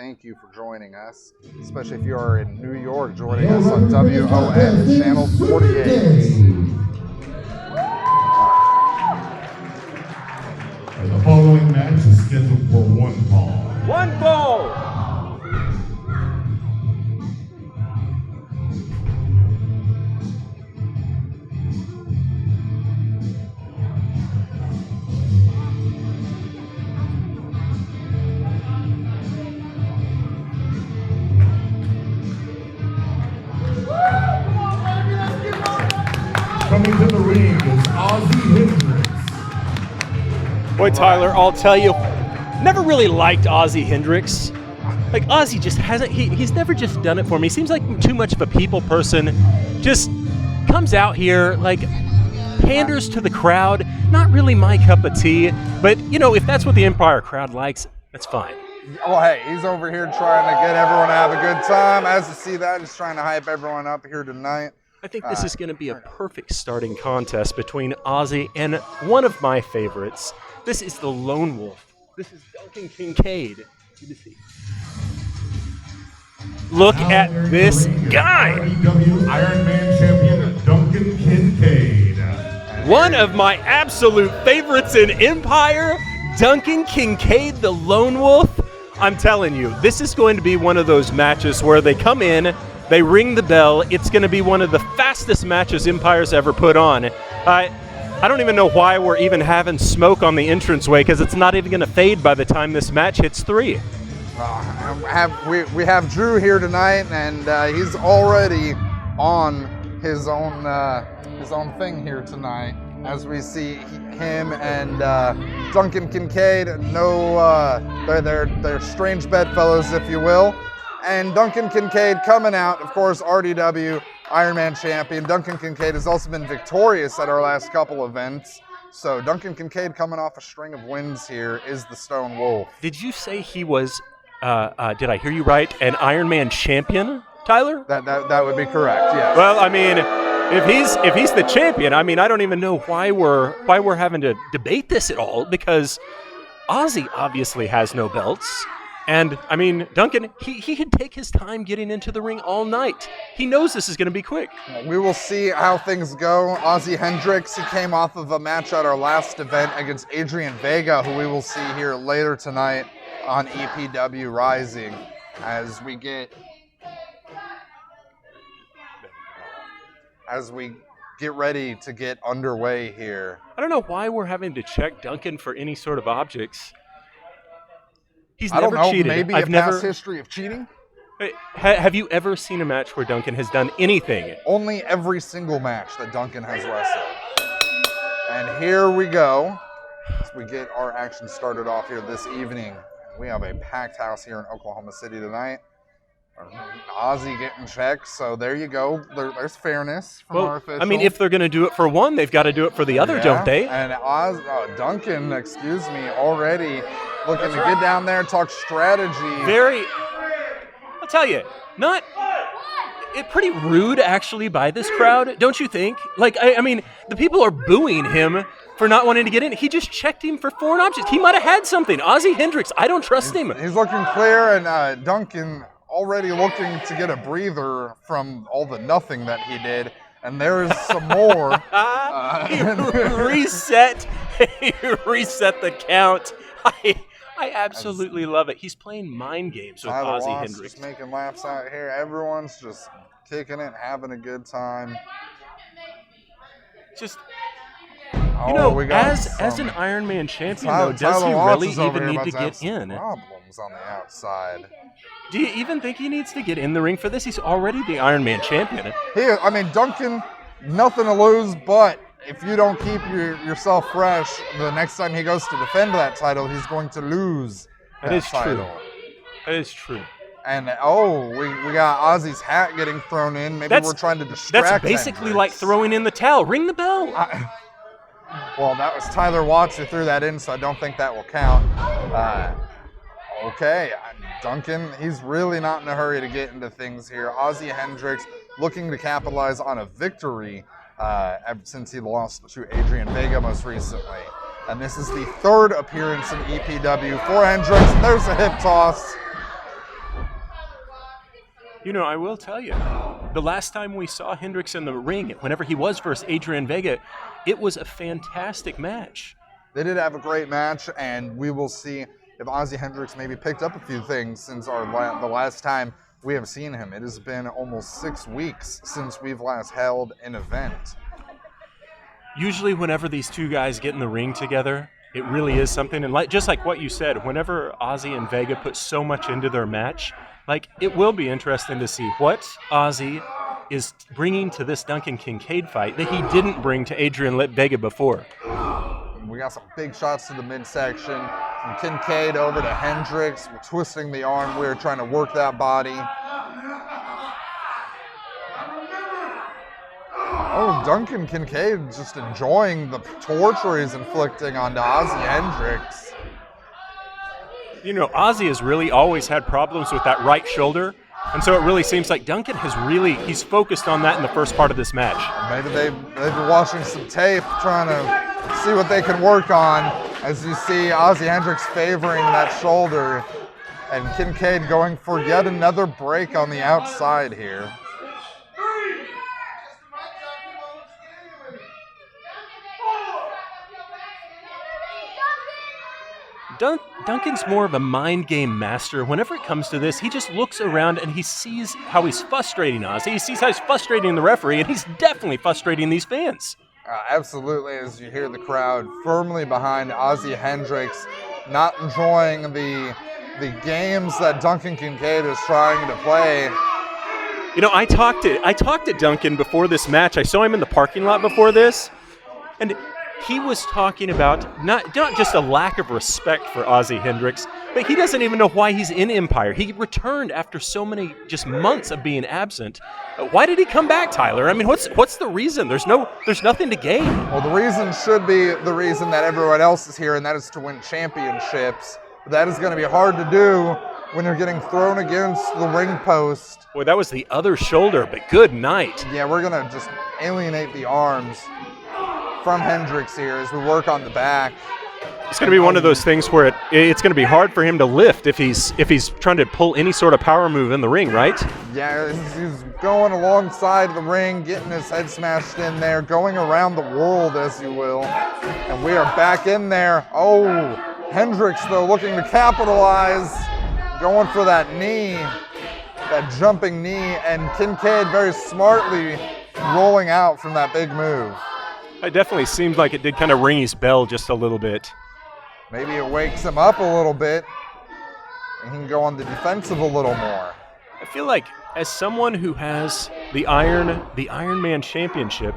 thank you for joining us, especially if you are in New York, joining us on WON Channel 48. And the following match is scheduled for one fall. One fall! Coming to the ring is Ozzie Hendricks. Boy, Tyler, I'll tell you, never really liked Ozzie Hendricks. Like, Ozzie just hasn't, he's never just done it for me. He seems like too much of a people person. Just comes out here, like, panders to the crowd. Not really my cup of tea, but, you know, if that's what the Empire crowd likes, that's fine. Well, hey, he's over here trying to get everyone to have a good time. As you see that, he's trying to hype everyone up here tonight. I think this is going to be a perfect starting contest between Ozzie and one of my favorites. This is the Lone Wolf. This is Duncan Kincaid. Good to see. Look at this guy. EPW Iron Man champion Duncan Kincaid. One of my absolute favorites in Empire, Duncan Kincaid, the Lone Wolf. I'm telling you, this is going to be one of those matches where they come in, they ring the bell. It's going to be one of the fastest matches Empire's ever put on. I don't even know why we're even having smoke on the entranceway, because it's not even going to fade by the time this match hits 3. We have Drew here tonight, and he's already on his own thing here tonight. As we see him and Duncan Kincaid, they're strange bedfellows, if you will. And Duncan Kincaid coming out, of course, RDW Ironman champion. Duncan Kincaid has also been victorious at our last couple events. So Duncan Kincaid, coming off a string of wins here, is the Stone Wolf. Did you say he was, did I hear you right, an Ironman champion, Tyler? That would be correct, yes. Well, I mean, if he's the champion, I mean, I don't even know why we're having to debate this at all, because Ozzie obviously has no belts. And, I mean, Duncan, he could take his time getting into the ring all night. He knows this is going to be quick. We will see how things go. Ozzie Hendricks, he came off of a match at our last event against Adrian Vega, who we will see here later tonight on EPW Rising as we get ready to get underway here. I don't know why we're having to check Duncan for any sort of objects. He's I don't never know, cheated. maybe I've a never past history of cheating? Have you ever seen a match where Duncan has done anything? Only every single match that Duncan has wrestled. And here we go. As we get our action started off here this evening. We have a packed house here in Oklahoma City tonight. Ozzie getting checked, so there you go. There's fairness from our official. I mean, if they're going to do it for one, they've got to do it for the other, don't they? And Duncan, excuse me, already looking to get down there and talk strategy. I'll tell you, pretty rude actually by this crowd, don't you think? Like, I mean, the people are booing him for not wanting to get in. He just checked him for foreign objects. He might have had something. Ozzie Hendricks, I don't trust him. He's looking clear, and Duncan already looking to get a breather from all the nothing that he did. And there's some more. He reset the count. I absolutely love it. He's playing mind games with Ozzie Hendricks. Just making laps out here. Everyone's just kicking it, having a good time. Just, you know, as an Ironman champion, though, does he really even need to get in? Problems on the outside. Do you even think he needs to get in the ring for this? He's already the Ironman champion. I mean, Duncan, nothing to lose, but if you don't keep yourself fresh, the next time he goes to defend that title, he's going to lose that title. That is true. And, we got Ozzie's hat getting thrown in. Maybe we're trying to distract That's basically like throwing in the towel. Ring the bell. Well, that was Tyler Watts who threw that in, so I don't think that will count. Okay, Duncan, he's really not in a hurry to get into things here. Ozzie Hendricks looking to capitalize on a victory since he lost to Adrian Vega most recently. And this is the third appearance in EPW for Hendricks. There's a hip toss. You know, I will tell you, the last time we saw Hendricks in the ring, whenever he was versus Adrian Vega, it was a fantastic match. They did have a great match, and we will see if Ozzie Hendricks maybe picked up a few things since the last time we have seen him. It has been almost 6 weeks since we've last held an event. Usually whenever these two guys get in the ring together, it really is something. And just like what you said, whenever Ozzie and Vega put so much into their match, it will be interesting to see what Ozzie is bringing to this Duncan Kincaid fight that he didn't bring to Adrian Vega before. We got some big shots to the midsection. From Kincaid over to Hendricks. We're twisting the arm. We're trying to work that body. Oh, Duncan Kincaid just enjoying the torture he's inflicting onto Ozzie Hendricks. You know, Ozzie has really always had problems with that right shoulder, and so it really seems like Duncan he's focused on that in the first part of this match. Maybe they've been watching some tape, trying to see what they can work on, as you see Ozzie Hendricks favoring that shoulder, and Kincaid going for yet another break on the outside here. Duncan's more of a mind game master. Whenever it comes to this, he just looks around and he sees how he's frustrating Ozzie. He sees how he's frustrating the referee, and he's definitely frustrating these fans. Absolutely, as you hear the crowd firmly behind Ozzie Hendricks, not enjoying the games that Duncan Kincaid is trying to play. You know, I talked to Duncan before this match. I saw him in the parking lot before this, and he was talking about not just a lack of respect for Ozzie Hendricks, but he doesn't even know why he's in Empire. He returned after so many just months of being absent. Why did he come back, Tyler? I mean, what's the reason? There's nothing to gain. Well, the reason should be the reason that everyone else is here, and that is to win championships. But that is going to be hard to do when you're getting thrown against the ring post. Boy, that was the other shoulder, but good night. Yeah, we're going to just alienate the arms from Hendricks here as we work on the back. It's going to be one of those things where it's going to be hard for him to lift if he's trying to pull any sort of power move in the ring, right? Yeah, he's going alongside the ring, getting his head smashed in there, going around the world, as you will. And we are back in there. Oh, Hendricks, though, looking to capitalize, going for that knee, that jumping knee, and Kincaid very smartly rolling out from that big move. It definitely seemed like it did kind of ring his bell just a little bit. Maybe it wakes him up a little bit, and he can go on the defensive a little more. I feel like as someone who has the Iron Man Championship,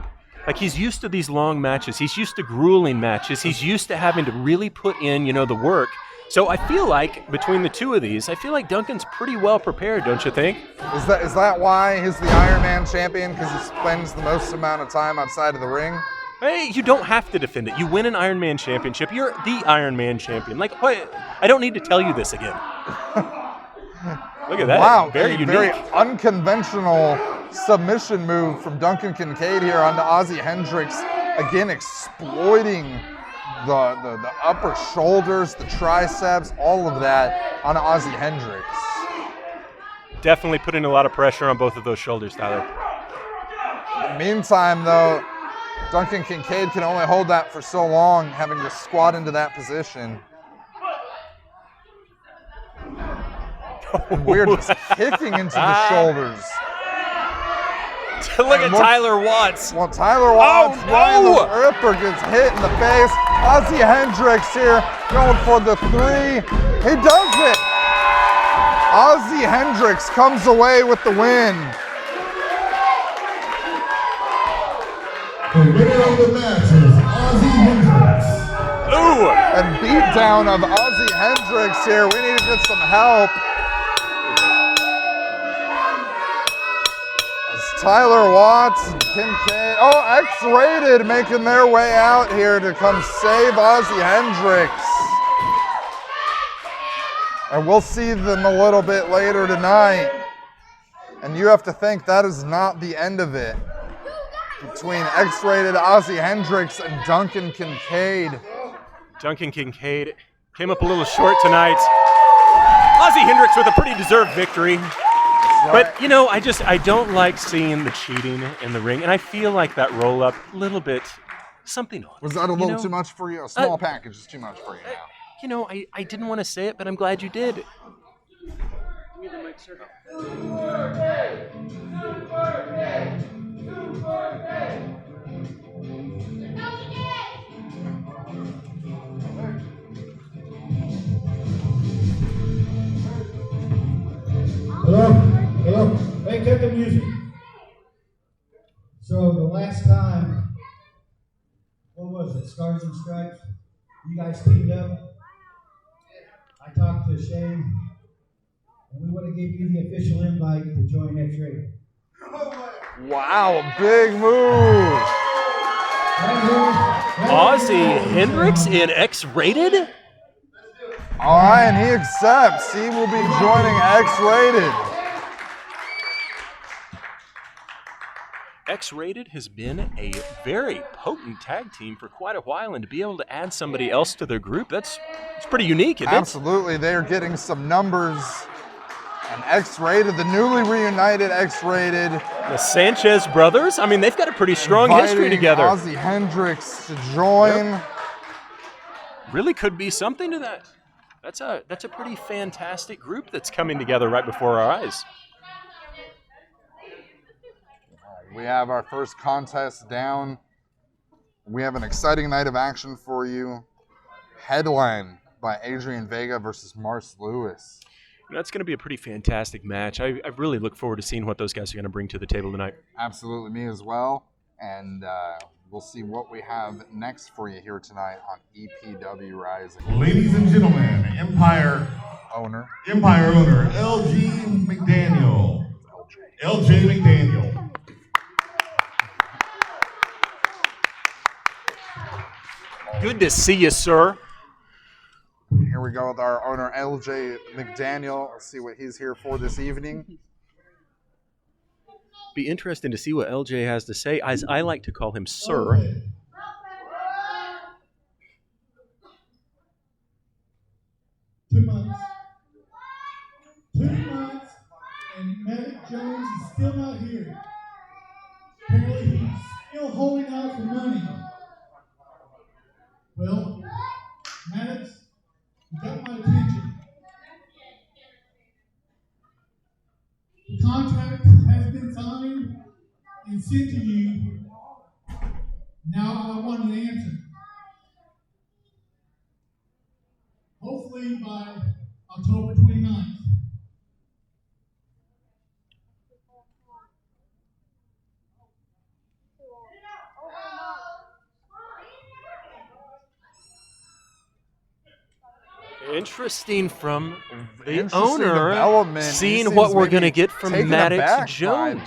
like he's used to these long matches. He's used to grueling matches. He's used to having to really put in, the work. So I feel like between the two of these, I feel like Duncan's pretty well prepared, don't you think? Is that why he's the Iron Man champion? Because he spends the most amount of time outside of the ring? Hey, you don't have to defend it. You win an Iron Man championship. You're the Iron Man champion. Like, what? I don't need to tell you this again. Look at that. Wow, very unique. Very unconventional submission move from Duncan Kincaid here onto Ozzie Hendricks. Again, exploiting the upper shoulders, the triceps, all of that on Ozzie Hendricks. Definitely putting a lot of pressure on both of those shoulders, Tyler. In the meantime, though, Duncan Kincaid can only hold that for so long, having to squat into that position. We're just kicking into the shoulders. Look at Tyler Watts. Well, Tyler Watts, Ryan the Ripper gets hit in the face. Ozzie Hendricks here going for the 3. He does it. Ozzie Hendricks comes away with the win. The winner of the match is Ozzie Hendricks. Ooh! And beatdown of Ozzie Hendricks here. We need to get some help. As Tyler Watts and Kincaid, X-Rated making their way out here to come save Ozzie Hendricks. And we'll see them a little bit later tonight. And you have to think that is not the end of it. Between X-Rated Ozzie Hendricks and Duncan Kincaid. Duncan Kincaid came up a little short tonight. Ozzie Hendricks with a pretty deserved victory. But, you know, I don't like seeing the cheating in the ring, and I feel like that roll-up a little bit, something odd. Was that a little too much for you? A small package is too much for you now. You know, I didn't want to say it, but I'm glad you did. Give me the mic, sir. Hello? Hey, cut the music. So the last time, what was it, Stars and Stripes? You guys teamed up. I talked to Shane, and we want to give you the official invite to join X-Rated. Wow, big move. Ozzie Hendricks in X-Rated? All right, and he accepts. He will be joining X-Rated. X-Rated has been a very potent tag team for quite a while, and to be able to add somebody else to their group, it's pretty unique, isn't it? Absolutely, they are getting some numbers. And X-Rated, the newly reunited X-Rated. The Sanchez brothers, I mean, they've got a pretty strong history together. Ozzie Hendricks to join. Yep. Really could be something to that. That's a pretty fantastic group that's coming together right before our eyes. We have our first contest down. We have an exciting night of action for you. Headline by Adrian Vega versus Mars Lewis. That's going to be a pretty fantastic match. I really look forward to seeing what those guys are going to bring to the table tonight. Absolutely, me as well. And we'll see what we have next for you here tonight on EPW Rising. Ladies and gentlemen, Empire owner LG McDaniel. LJ McDaniel. Good to see you, sir. Here we go with our owner, LJ McDaniel. Let's see what he's here for this evening. Be interesting to see what LJ has to say, as I like to call him sir. 2 months. 2 months, and Medic Jones is still not here. Apparently he's still holding out for money. Well, Maddox, you got my attention. The contract has been signed and sent to you. Now I want an answer. Hopefully by October 29th. Interesting from the Interesting owner, development. seeing what we're going to get from Maddox Jones.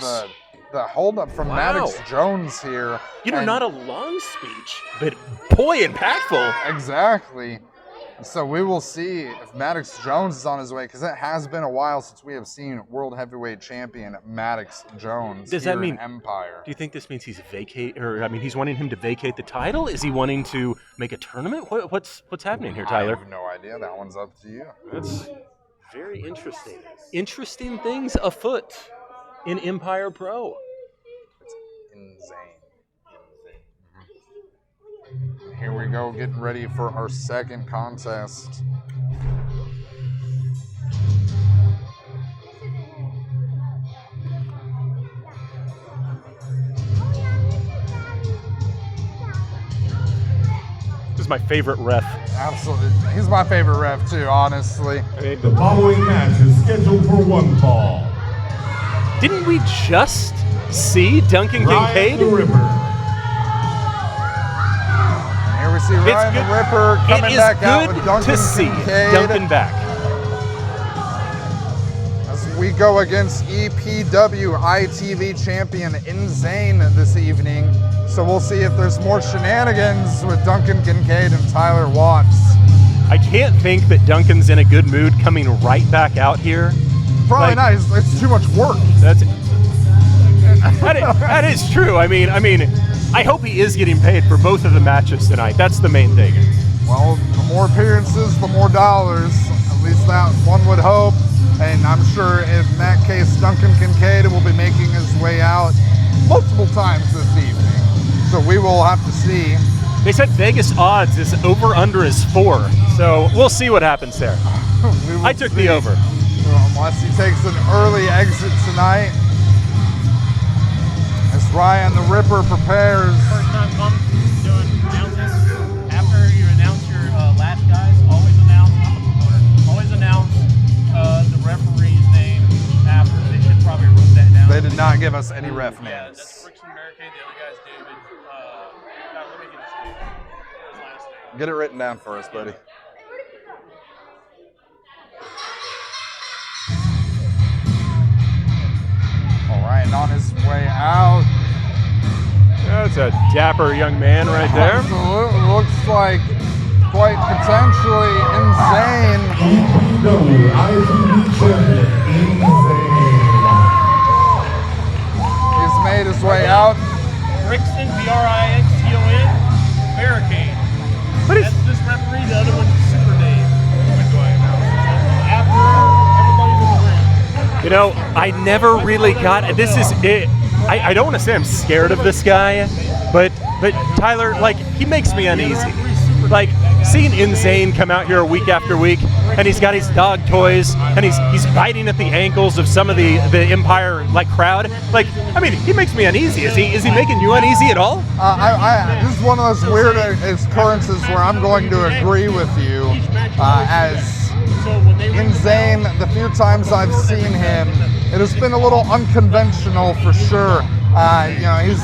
The holdup from Maddox Jones here. You know, And not a long speech, but boy, impactful. Exactly. So we will see if Maddox Jones is on his way, because it has been a while since we have seen World Heavyweight Champion Maddox Jones. Does that mean Empire? Do you think this means he's he's wanting him to vacate the title? Is he wanting to make a tournament? What's happening here, Tyler? I have no idea. That one's up to you. That's very interesting. Interesting things afoot in Empire Pro. It's insane. Here we go, getting ready for our second contest. This is my favorite ref. Absolutely. He's my favorite ref, too, honestly. The following match is scheduled for one fall. Didn't we just see Duncan Kincaid? Ryan the Ripper. Here we see Ryan the Ripper coming back out with Duncan to see Kincaid. Duncan back. As we go against EPW ITV champion Insane this evening. So we'll see if there's more shenanigans with Duncan Kincaid and Tyler Watts. I can't think that Duncan's in a good mood coming right back out here. Probably not. It's too much work. That is true. I mean, I hope he is getting paid for both of the matches tonight. That's the main thing. Well, the more appearances, the more dollars. At least that one would hope. And I'm sure in that case, Duncan Kincaid will be making his way out multiple times this evening. So we will have to see. They said Vegas odds is over under is 4. So we'll see what happens there. I took the over. Unless he takes an early exit tonight. As Ryan the Ripper prepares. First time doing announcements. After you announce your last guys, always announce, I'm a promoter, always announce the referee's name after. They should probably wrote that down. They did not give us any ref Yeah, names. that's Friction Barricade. The other guy's David. Let me get his name. His last name. Get it written down for us, buddy. All right, and on his way out. That's a dapper young man right there. Absolutely. Looks like quite potentially insane. EPW ITV champion, Insane. He's made his way out. Brixton, Brixton, Barricade. That's this referee. The other one's Super Dave. After everybody's in the ring. You know, I never really got this is it. I don't want to say I'm scared of this guy, but Tyler, like, he makes me uneasy. Like, seeing Insane come out here week after week, and he's got his dog toys, and he's biting at the ankles of some of the Empire like crowd. Like, I mean, he makes me uneasy. Is he making you uneasy at all? This is one of those weird occurrences where I'm going to agree with you. As Insane, the few times I've seen him, it has been a little unconventional for sure. You know, he's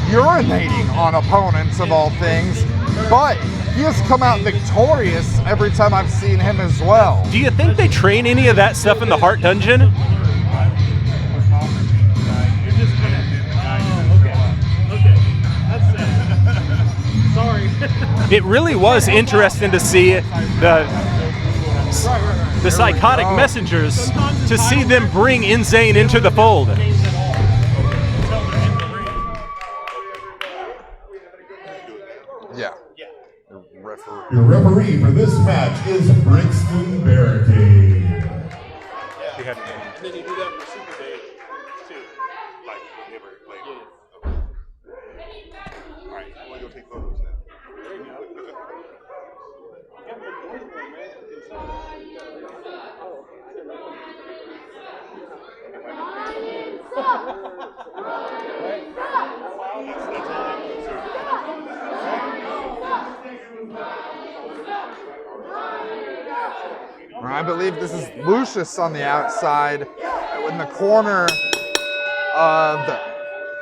urinating on opponents of all things, but he has come out victorious every time I've seen him as well. Do you think they train any of that stuff in the Heart Dungeon? Sorry. It really was interesting to see the psychotic messengers, to see them bring Insane into the fold. Yeah. Your referee for this match is Brixton Barricade. And then you do that for Super Dave, too. Like, never played. Yeah. Alright, I want to go take photos now. There you go. I believe this is Lucius on the outside in the corner of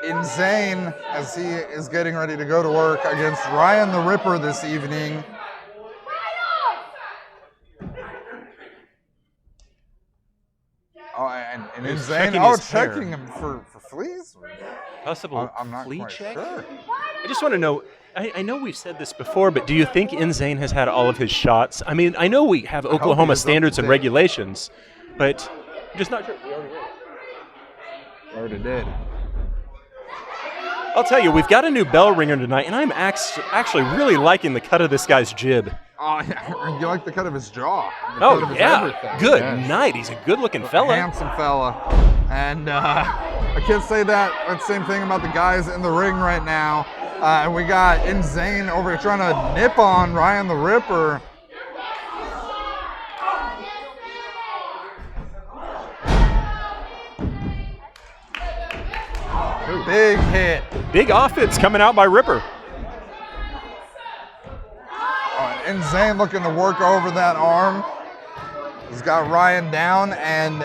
Insane as he is getting ready to go to work against Ryan the Ripper this evening. Oh, and Insane, checking him for fleas? Possible I'm not flea quite check? sure. I just want to know, I know we've said this before, but do you think Insane has had all of his shots? I mean, I know we have Oklahoma standards and regulations, but I'm just not sure. We already did. I'll tell you, we've got a new bell ringer tonight, and I'm actually really liking the cut of this guy's jib. Oh, yeah. You like the cut of his jaw. Oh, cut of his yeah. everything. Good Yes. night. He's a good-looking fella. Handsome fella. And I can't say that same thing about the guys in the ring right now. And we got Insane over here trying to nip on Ryan the Ripper. Big hit. Big offense coming out by Ripper. Insane looking to work over that arm. He's got Ryan down, and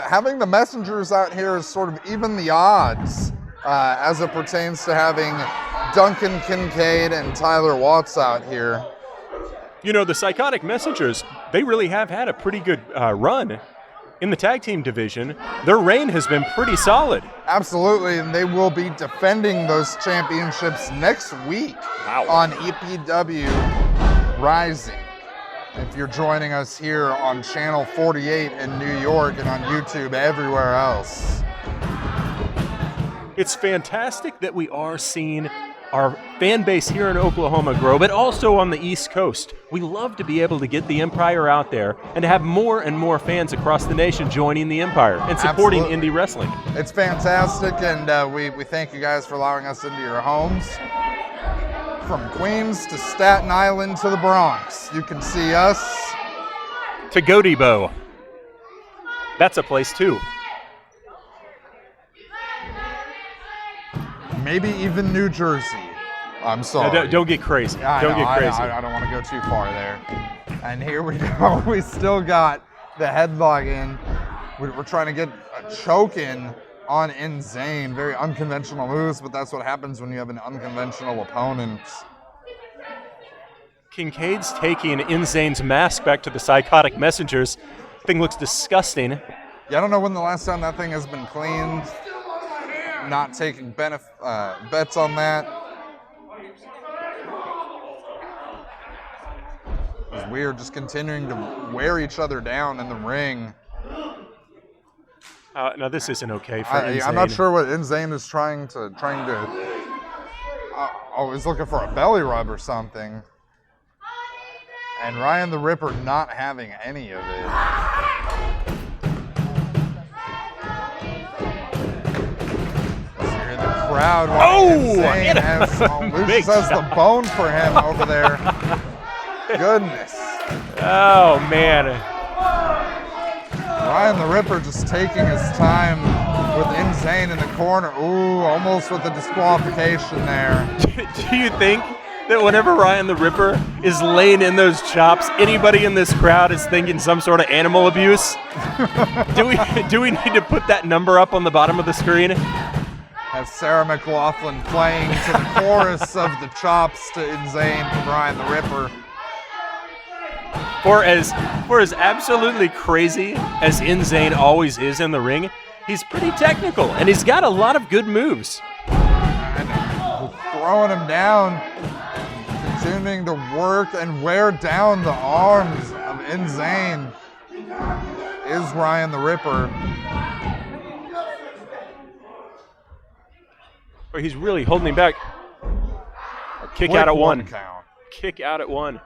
having the messengers out here is sort of even the odds as it pertains to having Duncan Kincaid and Tyler Watts out here. You know, the Psychotic Messengers, they really have had a pretty good run in the tag team division. Their reign has been pretty solid. Absolutely, and they will be defending those championships next week on EPW Rising. If you're joining us here on Channel 48 in New York and on YouTube everywhere else. It's fantastic that we are seeing our fan base here in Oklahoma grow, but also on the East Coast. We love to be able to get the Empire out there and to have more and more fans across the nation joining the Empire and supporting Absolutely. indie wrestling. It's fantastic, and we thank you guys for allowing us into your homes. From Queens to Staten Island to the Bronx, you can see us. To Godibo. That's a place too. Maybe even New Jersey. I'm sorry. No, don't get crazy. I Don't know, get crazy. I don't want to go too far there. And here we go. We still got the headlock in. We're trying to get a choke in on Insane. Very unconventional moves, but that's what happens when you have an unconventional opponent. Kincaid's taking Insane's mask back to the Psychotic Messengers. Thing looks disgusting. Yeah, I don't know when the last time that thing has been cleaned. Not taking bets on that. It's weird just continuing to wear each other down in the ring. Now this isn't okay for Insane. I'm not sure what Insane is trying to. He's looking for a belly rub or something. And Ryan the Ripper not having any of it. Crowd. Insane has Lucius has the bone for him over there. Goodness. Oh man. Ryan the Ripper just taking his time with Insane in the corner. Ooh, almost with the disqualification there. Do you think that whenever Ryan the Ripper is laying in those chops, anybody in this crowd is thinking some sort of animal abuse? Do we need to put that number up on the bottom of the screen? As Sarah McLaughlin playing to the chorus of the chops to Insane from Ryan the Ripper. For as absolutely crazy as Insane always is in the ring, he's pretty technical and he's got a lot of good moves. And throwing him down, continuing to work and wear down the arms of Insane is Ryan the Ripper. He's really holding him back. Kick out at one. Count. Kick out at one.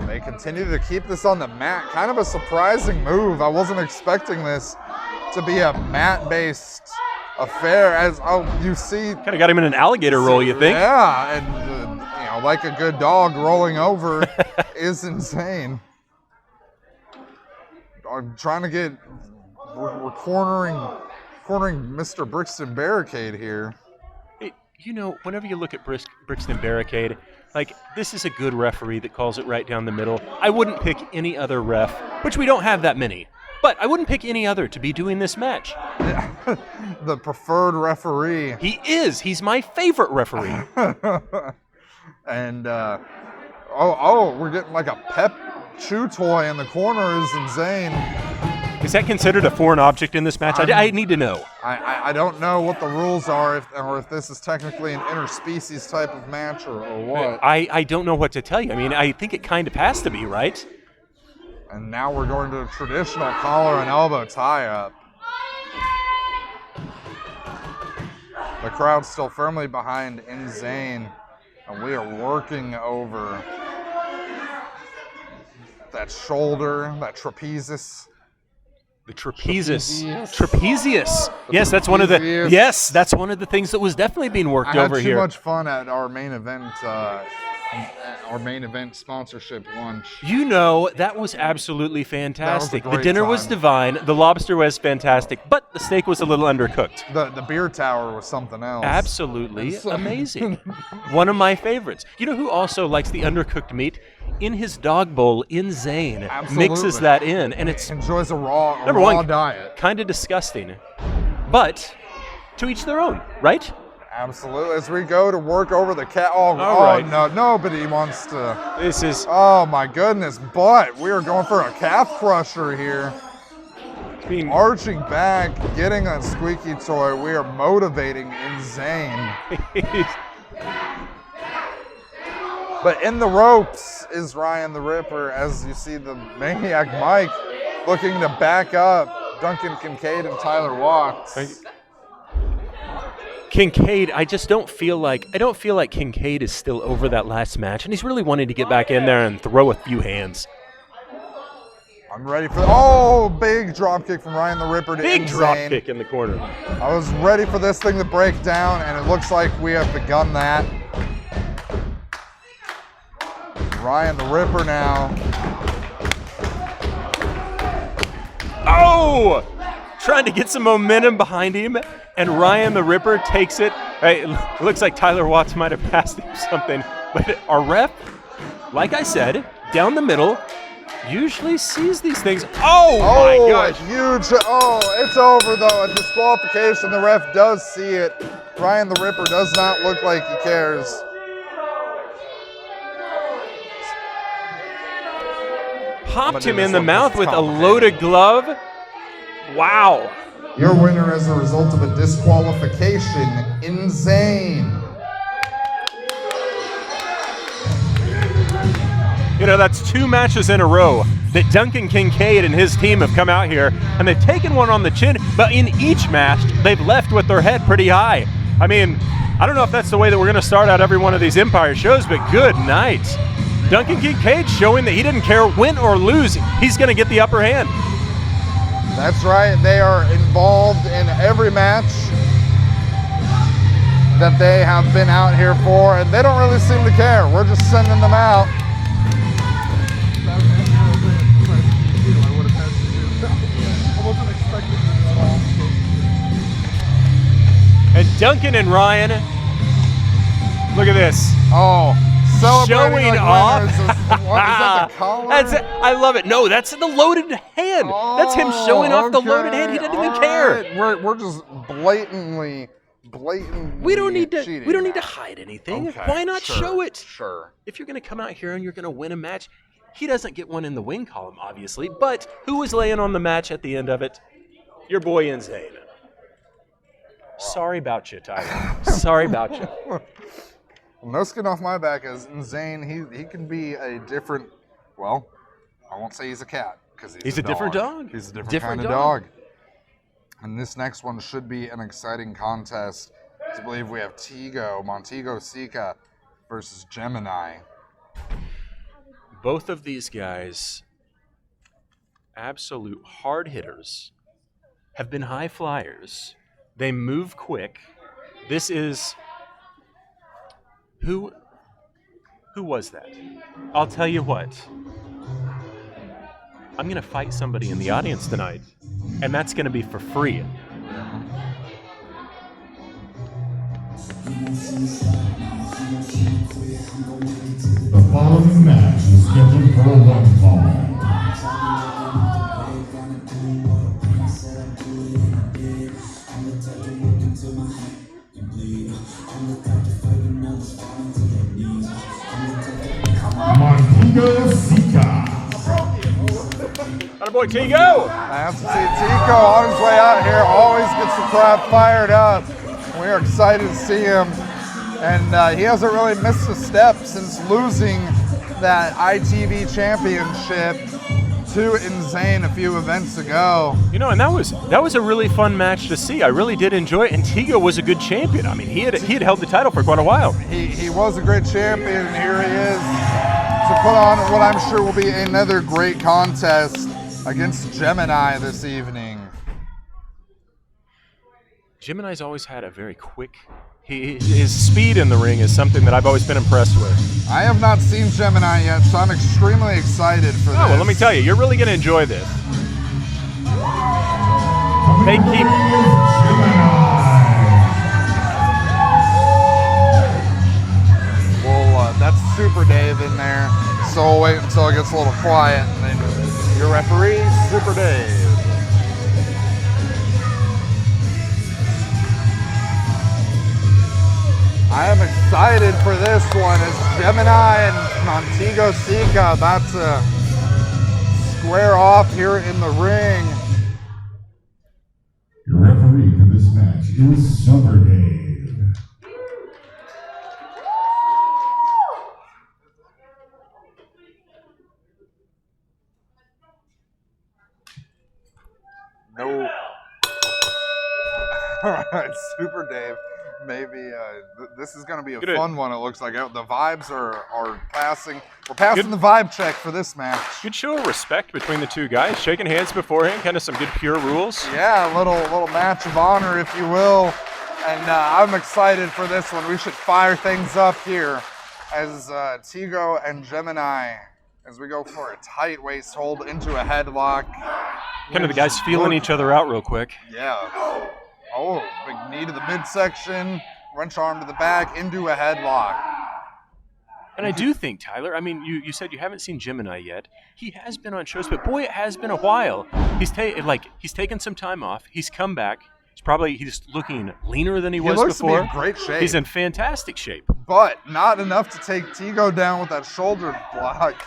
They continue to keep this on the mat. Kind of a surprising move. I wasn't expecting this to be a mat-based affair. As you see, kind of got him in an alligator roll, you think? Yeah, and like a good dog rolling over is Insane. I'm trying to get. We're cornering Mr. Brixton Barricade here. Hey, whenever you look at Brixton Barricade, like, this is a good referee that calls it right down the middle. I wouldn't pick any other ref, which we don't have that many, but I wouldn't pick any other to be doing this match. The preferred referee. He is. He's my favorite referee. And, we're getting like a pep chew toy in the corner is Insane. Is that considered a foreign object in this match? I need to know. I don't know what the rules are, or if this is technically an interspecies type of match or what. I don't know what to tell you. I mean, I think it kind of has to be, right? And now we're going to a traditional collar and elbow tie-up. The crowd's still firmly behind Insane, and we are working over that shoulder, that trapezius. The trapezius. Yes, that's one of the. Yes, that's one of the things that was definitely being worked over here. I had too much fun at our main event. Sponsorship lunch. That was absolutely fantastic. That was a the dinner great was time. divine. The lobster was fantastic, but the steak was a little undercooked. The beer tower was something else. Absolutely amazing. One of my favorites. You know who also likes the undercooked meat? In his dog bowl, Insane mixes that in, and it's enjoys a raw diet. Kind of disgusting, but to each their own, right? Absolutely. As we go to work over the cat. Right. No, nobody wants to. This is. Oh my goodness! But we are going for a calf crusher here. Arching back, getting a squeaky toy. We are motivating Insane. But in the ropes is Ryan the Ripper, as you see the Maniac Mike looking to back up Duncan Kincaid and Tyler Watts. Kincaid, I don't feel like Kincaid is still over that last match, and he's really wanting to get back in there and throw a few hands. I'm ready for big drop kick from Ryan the Ripper to Big drop Zane. kick in the corner. I was ready for this thing to break down, and it looks like we have begun that. Ryan the Ripper now. Oh! Trying to get some momentum behind him, and Ryan the Ripper takes it. It looks like Tyler Watts might have passed him something, but our ref, like I said, down the middle, usually sees these things. Oh my gosh. Huge. It's over though. A disqualification. The ref does see it. Ryan the Ripper does not look like he cares. Popped him in the mouth with a loaded glove. Wow. Your winner as a result of a disqualification, Insane. You know, that's 2 matches in a row that Duncan Kincaid and his team have come out here, and they've taken one on the chin, but in each match, they've left with their head pretty high. I mean, I don't know if that's the way that we're going to start out every one of these Empire shows, but good night. Duncan Kincaid showing that he didn't care win or lose, he's going to get the upper hand. That's right. They are involved in every match that they have been out here for, and they don't really seem to care. We're just sending them out. And Duncan and Ryan, look at this. Celebrating Showing like off. winners. What, is that the collar? That's it. I love it. No, that's the loaded hand. That's him showing off the loaded hand. He doesn't even care. Right. We're just blatantly We don't need to. cheating We don't need to now. hide anything. Okay, Why not sure, show it? Sure. If you're going to come out here and you're going to win a match, he doesn't get one in the win column, obviously. But who was laying on the match at the end of it? Your boy Insane. Sorry about you, Tyler. Sorry about you. No skin off my back as Zane. He can be a different. Well, I won't say he's a cat because He's a different dog. He's a different Different kind of dog. dog. And this next one should be an exciting contest. I believe we have Montego Sika versus Gemini. Both of these guys, absolute hard hitters, have been high flyers. They move quick. This is who was that? I'll tell you what. I'm going to fight somebody in the audience tonight, and that's going to be for free. The following match is scheduled for a one fall. Montego Sika. Atta boy, Tigo! Nice to see Tico on his way out here. Always gets the crowd fired up. We are excited to see him. And he hasn't really missed a step since losing that ITV championship to Insane a few events ago. You know, and that was a really fun match to see. I really did enjoy it, and Tigo was a good champion. I mean, he had held the title for quite a while. He was a great champion, and here he is to put on what I'm sure will be another great contest against Gemini this evening. Gemini's always had a very quick. His speed in the ring is something that I've always been impressed with. I have not seen Gemini yet, so I'm extremely excited for this. Oh, well, let me tell you, you're really going to enjoy this. They keep. Well, that's Super Dave in there, so we'll wait until it gets a little quiet. And then your referee, Super Dave. I am excited for this one. It's Gemini and Montego Sika about to square off here in the ring. Your referee for this match is Super Dave. No. All right, Super Dave. Maybe this is going to be a fun one, it looks like. The vibes are passing. We're passing the vibe check for this match. Good show of respect between the two guys. Shaking hands beforehand, kind of some good pure rules. Yeah, a little match of honor, if you will. And I'm excited for this one. We should fire things up here as Tigo and Gemini, as we go for a tight waist hold into a headlock. Kind of the guys feeling each other out real quick. Yeah. Oh, big knee to the midsection, wrench arm to the back, into a headlock. And I do think, Tyler, I mean, you said you haven't seen Gemini yet. He has been on shows, but boy, it has been a while. He's taken some time off. He's come back. He's looking leaner than he was looks before. To be in great shape. He's in fantastic shape. But not enough to take Tigo down with that shoulder block.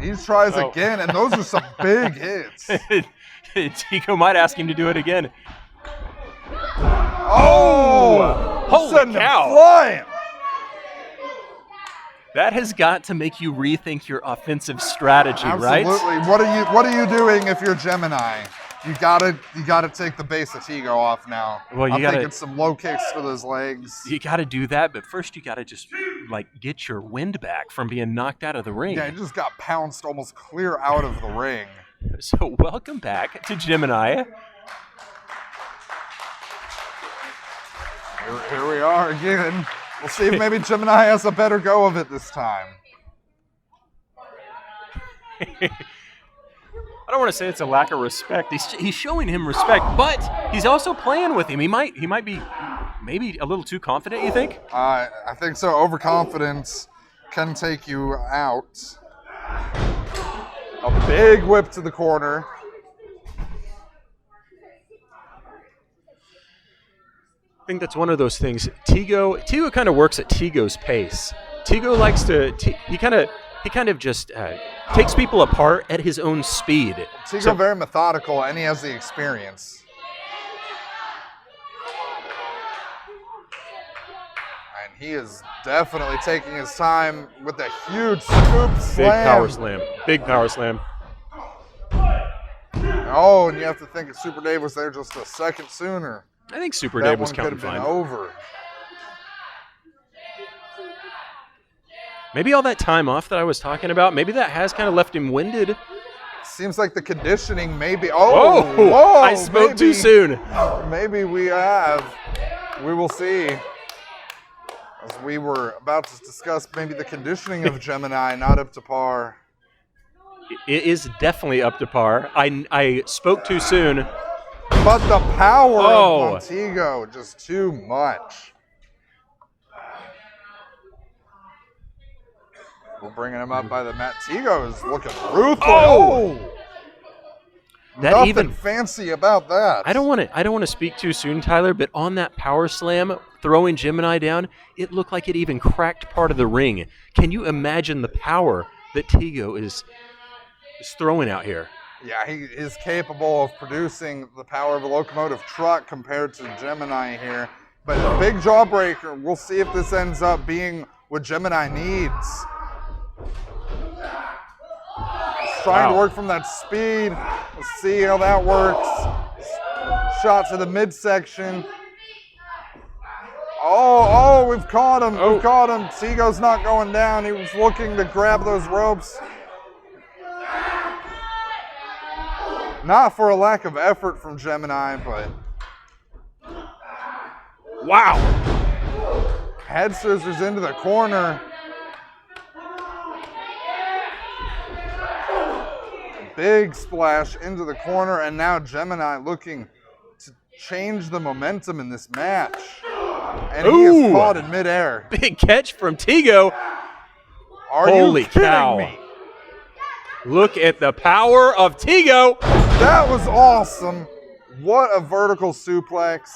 He tries again, and those are some big hits. Tigo might ask him to do it again. Oh! Holy cow! Flying. That has got to make you rethink your offensive strategy, right? Absolutely. What are you doing if you're Gemini? You gotta take the base of Tigo off now. Well, I'm thinking some low kicks to those legs. You gotta do that, but first you gotta just get your wind back from being knocked out of the ring. Yeah, he just got pounced almost clear out of the ring. So welcome back to Gemini. Here we are again. We'll see if maybe Gemini has a better go of it this time. I don't want to say it's a lack of respect. He's showing him respect, but he's also playing with him. He might be maybe a little too confident, you think? I think so. Overconfidence can take you out. A big whip to the corner. I think that's one of those things. Tigo kind of works at Tigo's pace. Tigo likes to. He kind of just takes people apart at his own speed. Tigo very methodical, and he has the experience. And he is definitely taking his time with a huge scoop slam. Big power slam. Big power slam. Oh, and you have to think if Super Dave was there just a second sooner. I think Super Dave was counting fine. fine. Over. Maybe all that time off that I was talking about, maybe that has kind of left him winded. Seems like the conditioning maybe. Whoa, I spoke too soon. Maybe we have. We will see. As we were about to discuss maybe the conditioning of Gemini not up to par. It is definitely up to par. I spoke too soon. But the power of Montego, just too much. We're bringing him up by the mat. Tigo is looking ruthless. Oh! Nothing fancy about that. I don't want to speak too soon, Tyler, but on that power slam, throwing Gemini down, it looked like it even cracked part of the ring. Can you imagine the power that Tigo is throwing out here? Yeah, he is capable of producing the power of a locomotive truck compared to Gemini here. But a big jawbreaker. We'll see if this ends up being what Gemini needs. He's trying to work from that speed. Let's see how that works. Shot to the midsection. Oh, we've caught him. We've caught him. Tigo's not going down. He was looking to grab those ropes. Not for a lack of effort from Gemini, but... Wow! Head scissors into the corner. Big splash into the corner, and now Gemini looking to change the momentum in this match. And he is caught in midair. Big catch from Tigo. Holy cow. Me? Look at the power of Tigo. That was awesome. What a vertical suplex.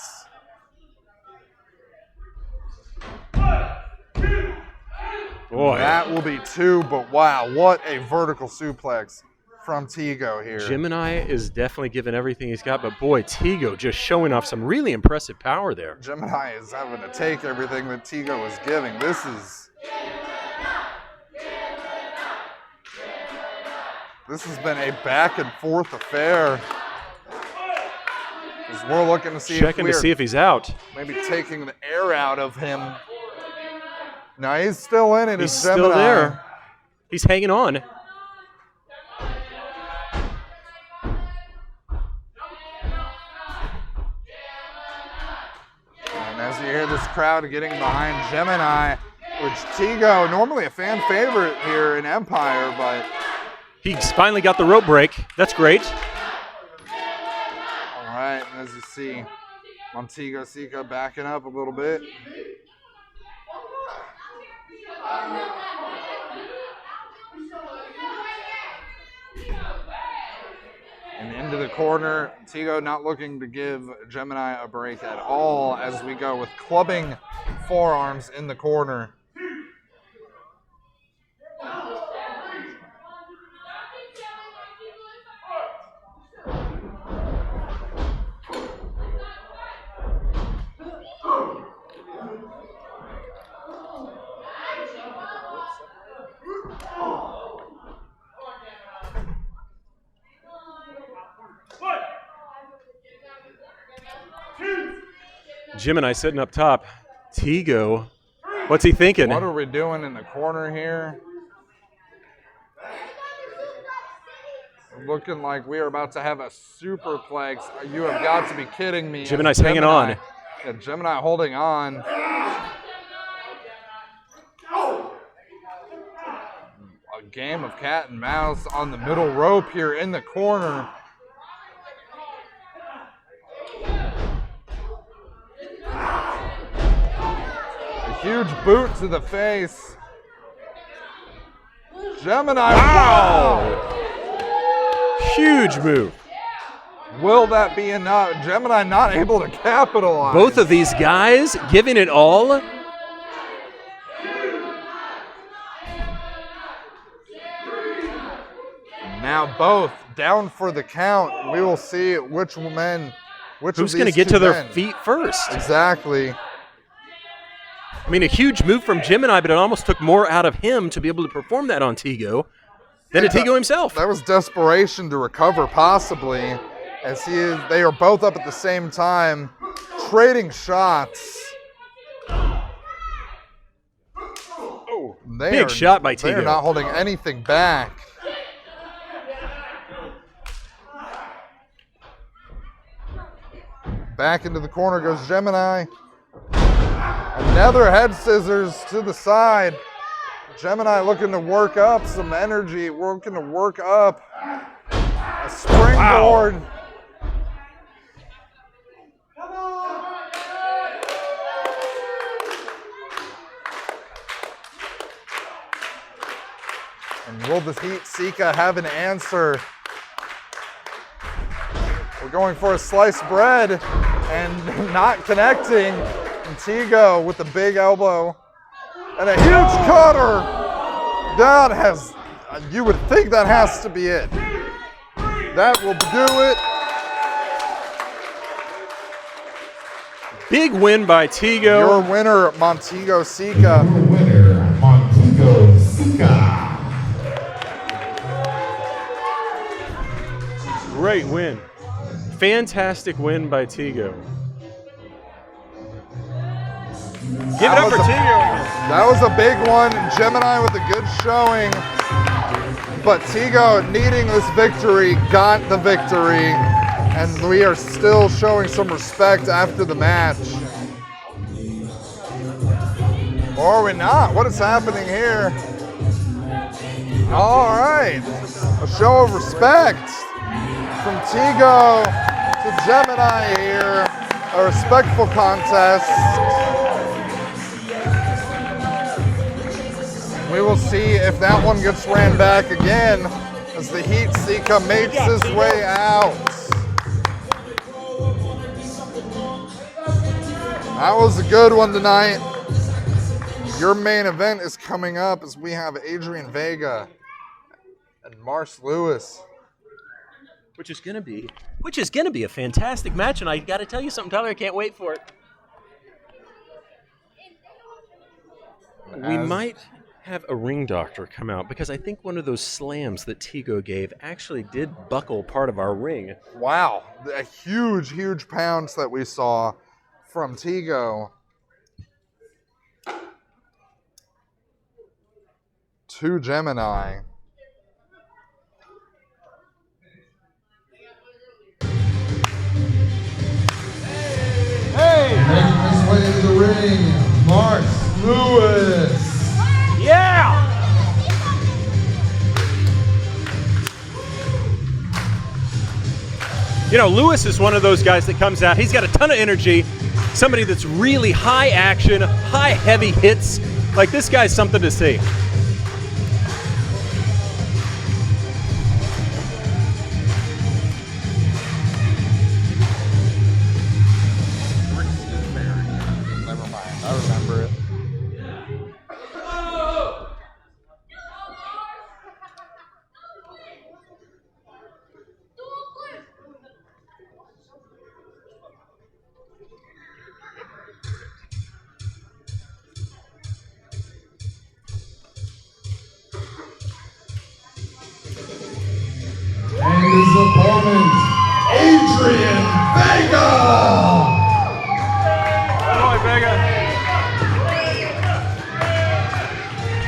Boy. That will be two, but wow, what a vertical suplex from Tigo here. Gemini is definitely giving everything he's got, but boy, Tigo just showing off some really impressive power there. Gemini is having to take everything that Tigo is giving. This has been a back and forth affair. As we're looking to see Checking to see if he's out. maybe taking the air out of him. No, he's still in it. He's It's still Gemini. there. He's hanging on. And as you hear this crowd getting behind Gemini, which Tigo, normally a fan favorite here in Empire, but He's finally got the rope break. That's great. all right, and as you see, Montego Sika backing up a little bit. And into the corner, Tigo not looking to give Gemini a break at all as we go with clubbing forearms in the corner. Gemini sitting up top. Tigo, what's he thinking? What are we doing in the corner here? Looking like we are about to have a superplex. You have got to be kidding me. Gemini's hanging on. Yeah, Gemini holding on. A game of cat and mouse on the middle rope here in the corner. A huge boot to the face. Gemini. Wow! Huge move. Will that be enough? Gemini not able to capitalize. Both of these guys giving it all. Now both down for the count. We will see which Who's going to get to their feet first? Exactly. I mean, a huge move from Gemini, but it almost took more out of him to be able to perform that on Tigo than Tigo himself. That was desperation to recover, possibly. As they are both up at the same time, trading shots. Oh, big shot by Tigo. They are not holding anything back. Back into the corner goes Gemini. Another head scissors to the side. Gemini looking to work up some energy, looking to work up a springboard. Wow. And will the Heat Sika have an answer? We're going for a sliced bread and not connecting. And Tigo with the big elbow and a huge cutter. That has, you would think that has to be it. That will do it. Big win by Tigo. Your winner, Montego Sika. Your winner, Montego Sika. Great win. Fantastic win by Tigo. Give it up for Tigo. That was a big one. Gemini with a good showing. But Tigo, needing this victory, got the victory. And we are still showing some respect after the match. Or are we not? What is happening here? All right. A show of respect from Tigo to Gemini here. A respectful contest. We will see if that one gets ran back again as the Heat Sika makes his way out. That was a good one tonight. Your main event is coming up as we have Adrian Vega and Mars Lewis. Which is gonna be a fantastic match, and I got to tell you something, Tyler. I can't wait for it. We might have a ring doctor come out because I think one of those slams that Tigo gave actually did buckle part of our ring. Wow, a huge, huge pounce that we saw from Tigo to Gemini. Making his way to the ring, Mark Lewis. Yeah! You know, Lewis is one of those guys that comes out, he's got a ton of energy, somebody that's really high action, high heavy hits. Like, this guy's something to see. Never mind, I remember it. And his opponent, Adrian Vega.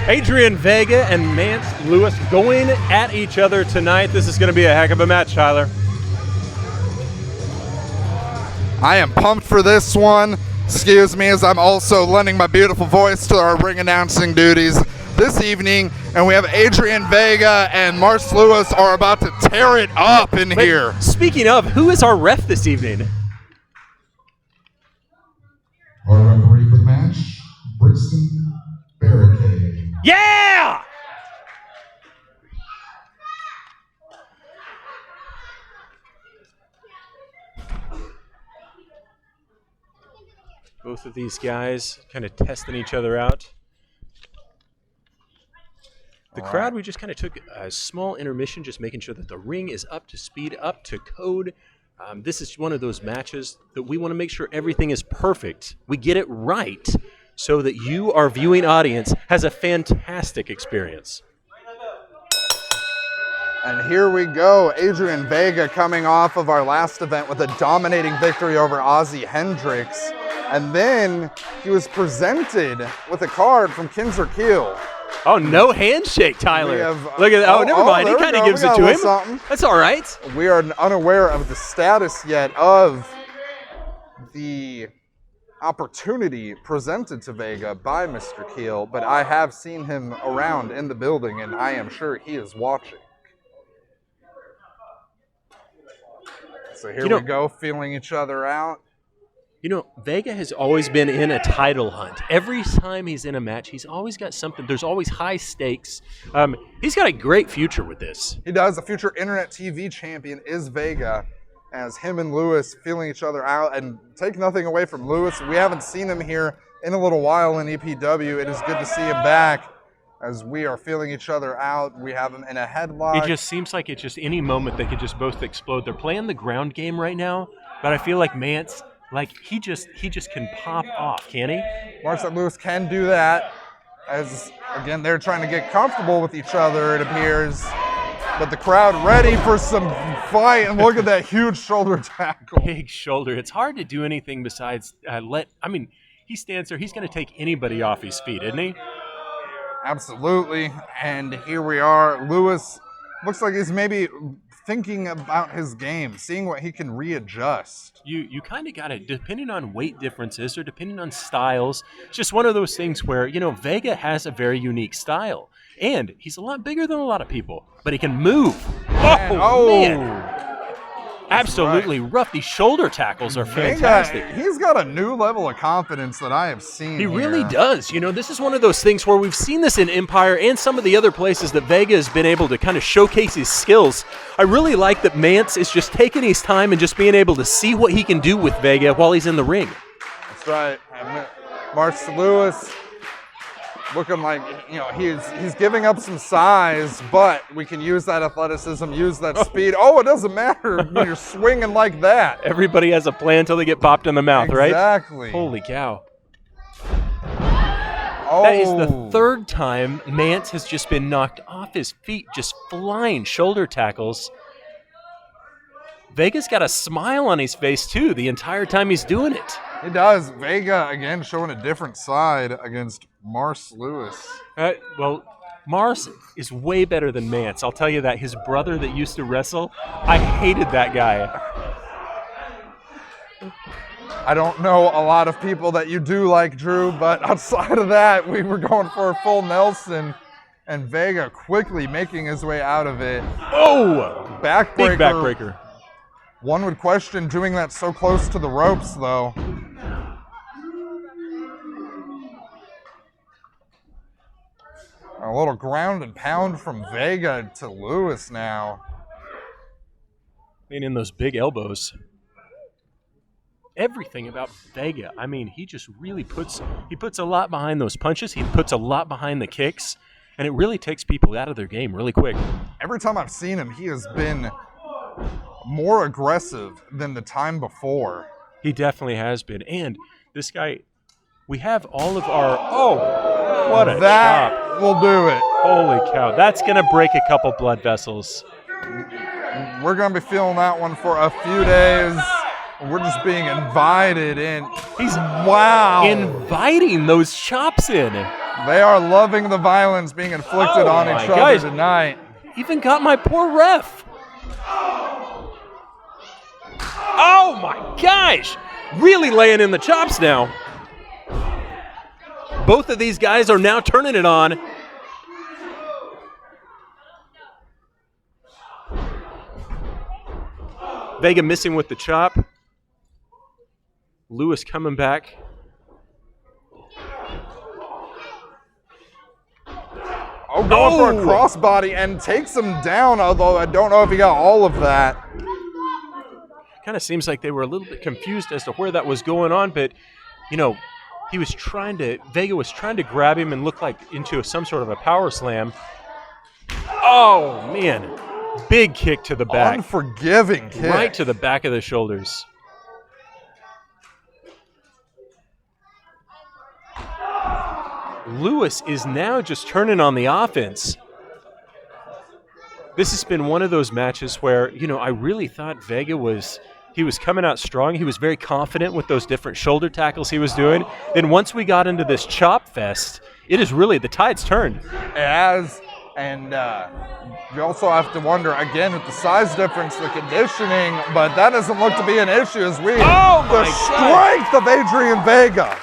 Adrian Vega and Mance Lewis going at each other tonight. This is going to be a heck of a match, Tyler. I am pumped for this one. Excuse me as I'm also lending my beautiful voice to our ring announcing duties this evening. And we have Adrian Vega and Mars Lewis are about to tear it up in here. Speaking of, who is our ref this evening? Our referee for the match, Brixton Barricade. Yeah! Both of these guys kind of testing each other out. The crowd, we just kind of took a small intermission, just making sure that the ring is up to speed, up to code. This is one of those matches that we want to make sure everything is perfect. We get it right so that you, our viewing audience, has a fantastic experience. And here we go, Adrian Vega coming off of our last event with a dominating victory over Ozzie Hendricks. And then he was presented with a card from Kinzer Keel. Oh, no handshake, Tyler. Look at that. Oh, never mind. He kind of gives it to him. Something. That's all right. We are unaware of the status yet of the opportunity presented to Vega by Mr. Keel, but I have seen him around in the building, and I am sure he is watching. So here we go, feeling each other out. You know, Vega has always been in a title hunt. Every time he's in a match, he's always got something. There's always high stakes. He's got a great future with this. He does. The future internet TV champion is Vega, as him and Lewis feeling each other out. And take nothing away from Lewis. We haven't seen him here in a little while in EPW. It is good to see him back as we are feeling each other out. We have him in a headlock. It just seems like it's just any moment they could just both explode. They're playing the ground game right now, but I feel like Mance, like he just can pop off, can he? Marcel Lewis can do that, as again they're trying to get comfortable with each other, it appears. But the crowd ready for some fight, and look at that huge shoulder tackle. Big shoulder. It's hard to do anything besides he stands there. He's going to take anybody off his feet, isn't he? Absolutely. And here we are. Lewis looks like he's maybe thinking about his game, seeing what he can readjust. You kind of got to, depending on weight differences or depending on styles, it's just one of those things where, you know, Vega has a very unique style. And he's a lot bigger than a lot of people, but he can move. Man. Absolutely rough. These shoulder tackles are fantastic. He's got a new level of confidence that I have seen. He really does. You know, this is one of those things where we've seen this in Empire and some of the other places that Vega has been able to kind of showcase his skills. I really like that Mance is just taking his time and just being able to see what he can do with Vega while he's in the ring. That's right. Marks Lewis looking like, you know, he's giving up some size, but we can use that athleticism, use that speed. Oh, it doesn't matter when you're swinging like that. Everybody has a plan until they get popped in the mouth, right? Exactly. Holy cow. That is the Oh. third time Mance has just been knocked off his feet, just flying shoulder tackles. Vega's got a smile on his face, too, the entire time he's doing it. He does. Vega, again, showing a different side against Mars Lewis. Well, Mars is way better than Mance. I'll tell you that. His brother that used to wrestle, I hated that guy. I don't know a lot of people that you do like, Drew, but outside of that, we were going for a full Nelson, and Vega quickly making his way out of it. Oh! Backbreaker. Big backbreaker. One would question doing that so close to the ropes, though. A little ground and pound from Vega to Lewis now. Leaning in those big elbows. Everything about Vega, I mean, he just really puts a lot behind those punches. He puts a lot behind the kicks, and it really takes people out of their game really quick. Every time I've seen him, he has been more aggressive than the time before. He definitely has been. And this guy, we have all of our... Oh, what a That chop. will do it. Holy cow. That's going to break a couple blood vessels. We're going to be feeling that one for a few days. We're just being invited in. He's wow. inviting those chops in. They are loving the violence being inflicted on my each gosh. other tonight. Even got my poor ref. Oh my gosh. Really laying in the chops now. Both of these guys are now turning it on. Vega missing with the chop. Lewis coming back. Oh, going for a crossbody and takes him down, although I don't know if he got all of that. Kind of seems like they were a little bit confused as to where that was going on, but, you know, Vega was trying to grab him and look like into some sort of a power slam. Oh, man. Big kick to the back. Unforgiving kick. Right to the back of the shoulders. Lewis is now just turning on the offense. This has been one of those matches where, you know, I really thought Vega was coming out strong. He was very confident with those different shoulder tackles he was doing. Then once we got into this chop fest, it is really, the tide's turned. It has, and you also have to wonder, again, with the size difference, the conditioning, but that doesn't look to be an issue as we... Oh, my the strength of Adrian Vega.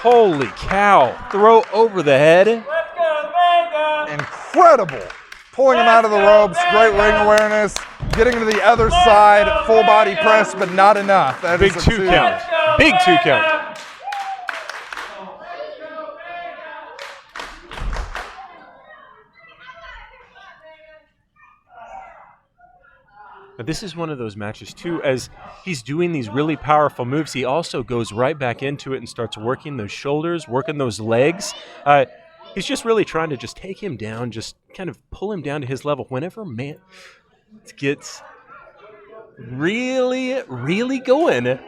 Holy cow. Throw over the head. Incredible. Pulling him out of the ropes, great ring awareness, getting to the other side, full body press, but not enough. That Big is a 2 count. Big 2 count. But this is one of those matches, too, as he's doing these really powerful moves, he also goes right back into it and starts working those shoulders, working those legs. He's just really trying to just take him down, just kind of pull him down to his level. Whenever Mance gets really, really going,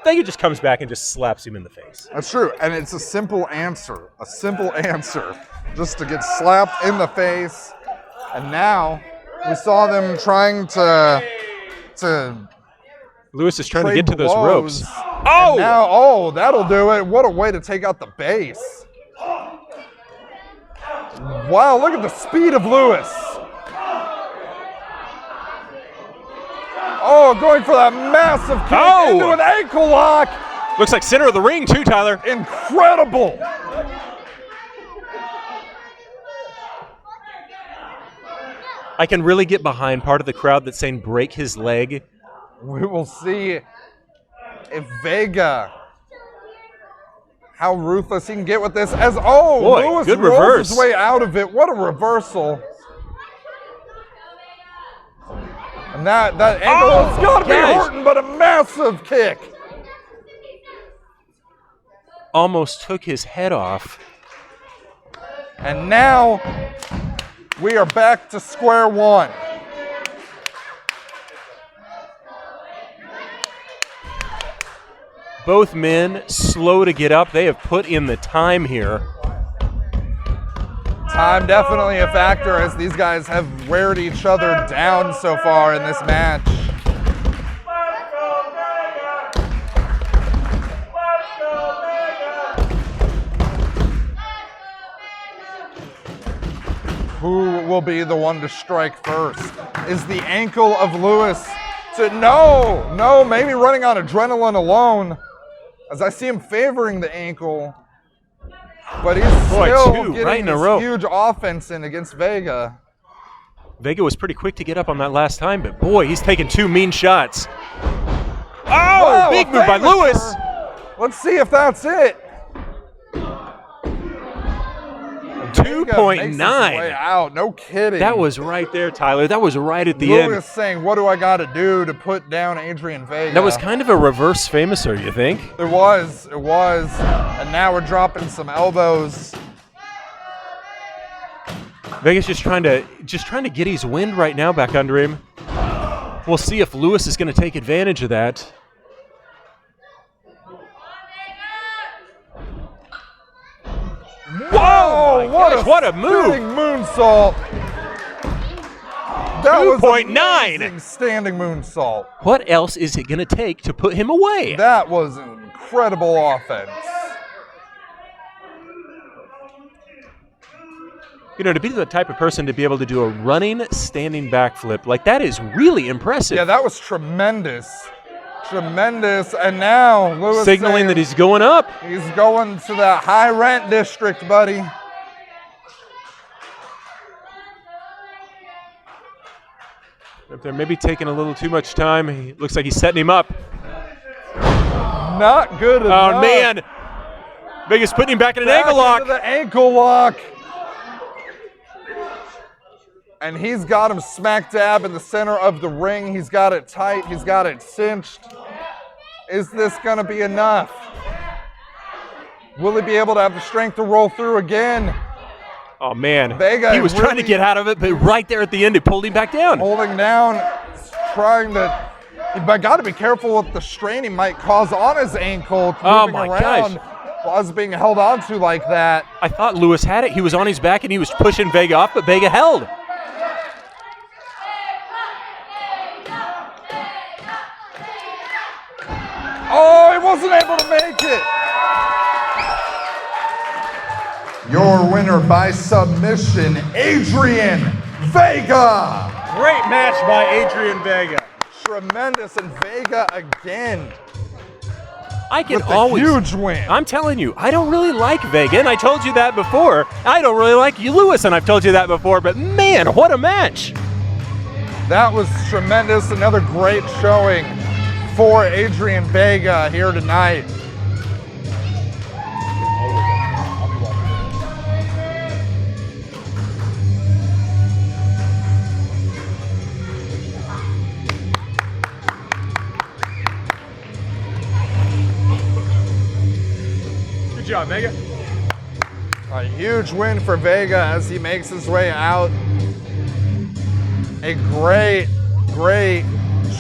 Vega just comes back and just slaps him in the face. That's true, and it's a simple answer, just to get slapped in the face. And now we saw them trying to Lewis is trying to trade get to those blows. ropes. And now, that'll do it. What a way to take out the base. Wow, look at the speed of Lewis. Oh, going for that massive kick into an ankle lock. Looks like center of the ring, too, Tyler. Incredible. I can really get behind part of the crowd that's saying break his leg. We will see if Vega, how ruthless he can get with this. Lewis good rolls reverse. his way out of it. What a reversal. And that ankle has got to be hurting, but a massive kick. Almost took his head off. And now we are back to square one. Both men slow to get up. They have put in the time here. Time definitely a factor as these guys have weared each other down so far in this match. Who will be the one to strike first? Is the ankle of Lewis no, maybe running on adrenaline alone, as I see him favoring the ankle, but he's still getting right in a this row. Huge offense in against Vega. Vega was pretty quick to get up on that last time, but boy, he's taking 2 mean shots. Oh, Wow, big a move by famous Lewis. turn. Let's see if that's it. 2.9. Way out, no kidding. That was right there, Tyler. That was right at the end. Lewis saying, "What do I got to do to put down Adrian Vega?" That was kind of a reverse famouser, you think? It was, and now we're dropping some elbows. Vega's just trying to get his wind right now back under him. We'll see if Lewis is going to take advantage of that. Whoa! What a move! Spinning moonsault. That was 2.9. amazing standing moonsault. What else is it going to take to put him away? That was an incredible offense. You know, to be the type of person to be able to do a running, standing backflip, like that is really impressive. Yeah, that was tremendous. Tremendous. And now Lewis signaling that he's going up. He's going to that high rent district, buddy. If they're maybe taking a little too much time, he looks like he's setting him up. Not good enough. Oh, man. Vegas putting him back in an ankle lock. Into the ankle lock. And he's got him smack dab in the center of the ring. He's got it tight. He's got it cinched. Is this going to be enough? Will he be able to have the strength to roll through again? Oh, man. Vega he was trying to get out of it, but right there at the end, he pulled him back down. Holding down, trying to... But got to be careful with the strain he might cause on his ankle. Oh, moving my around gosh. while it's being held onto like that. I thought Lewis had it. He was on his back, and he was pushing Vega off, but Vega held. Oh, he wasn't able to make it. Your winner by submission, Adrian Vega. Great match by Adrian Vega. Tremendous, and Vega again. I can with a always huge win. I'm telling you, I don't really like Vega, and I told you that before. I don't really like you, Lewis, and I've told you that before. But man, what a match! That was tremendous. Another great showing for Adrian Vega here tonight. Good job, Vega. A huge win for Vega as he makes his way out. A great, great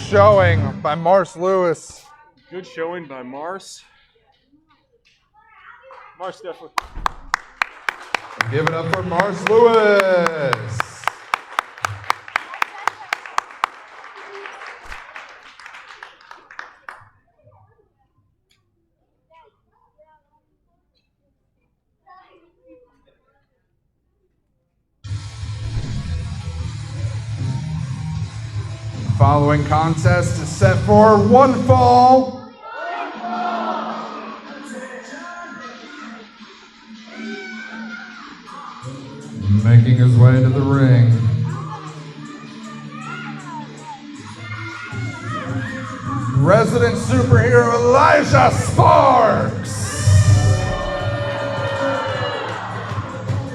showing by Mars Lewis. Good showing by Mars. Mars definitely. Give it up for Mars Lewis. Following contest is set for one fall. Making his way to the ring. Resident superhero Elijah Sparks.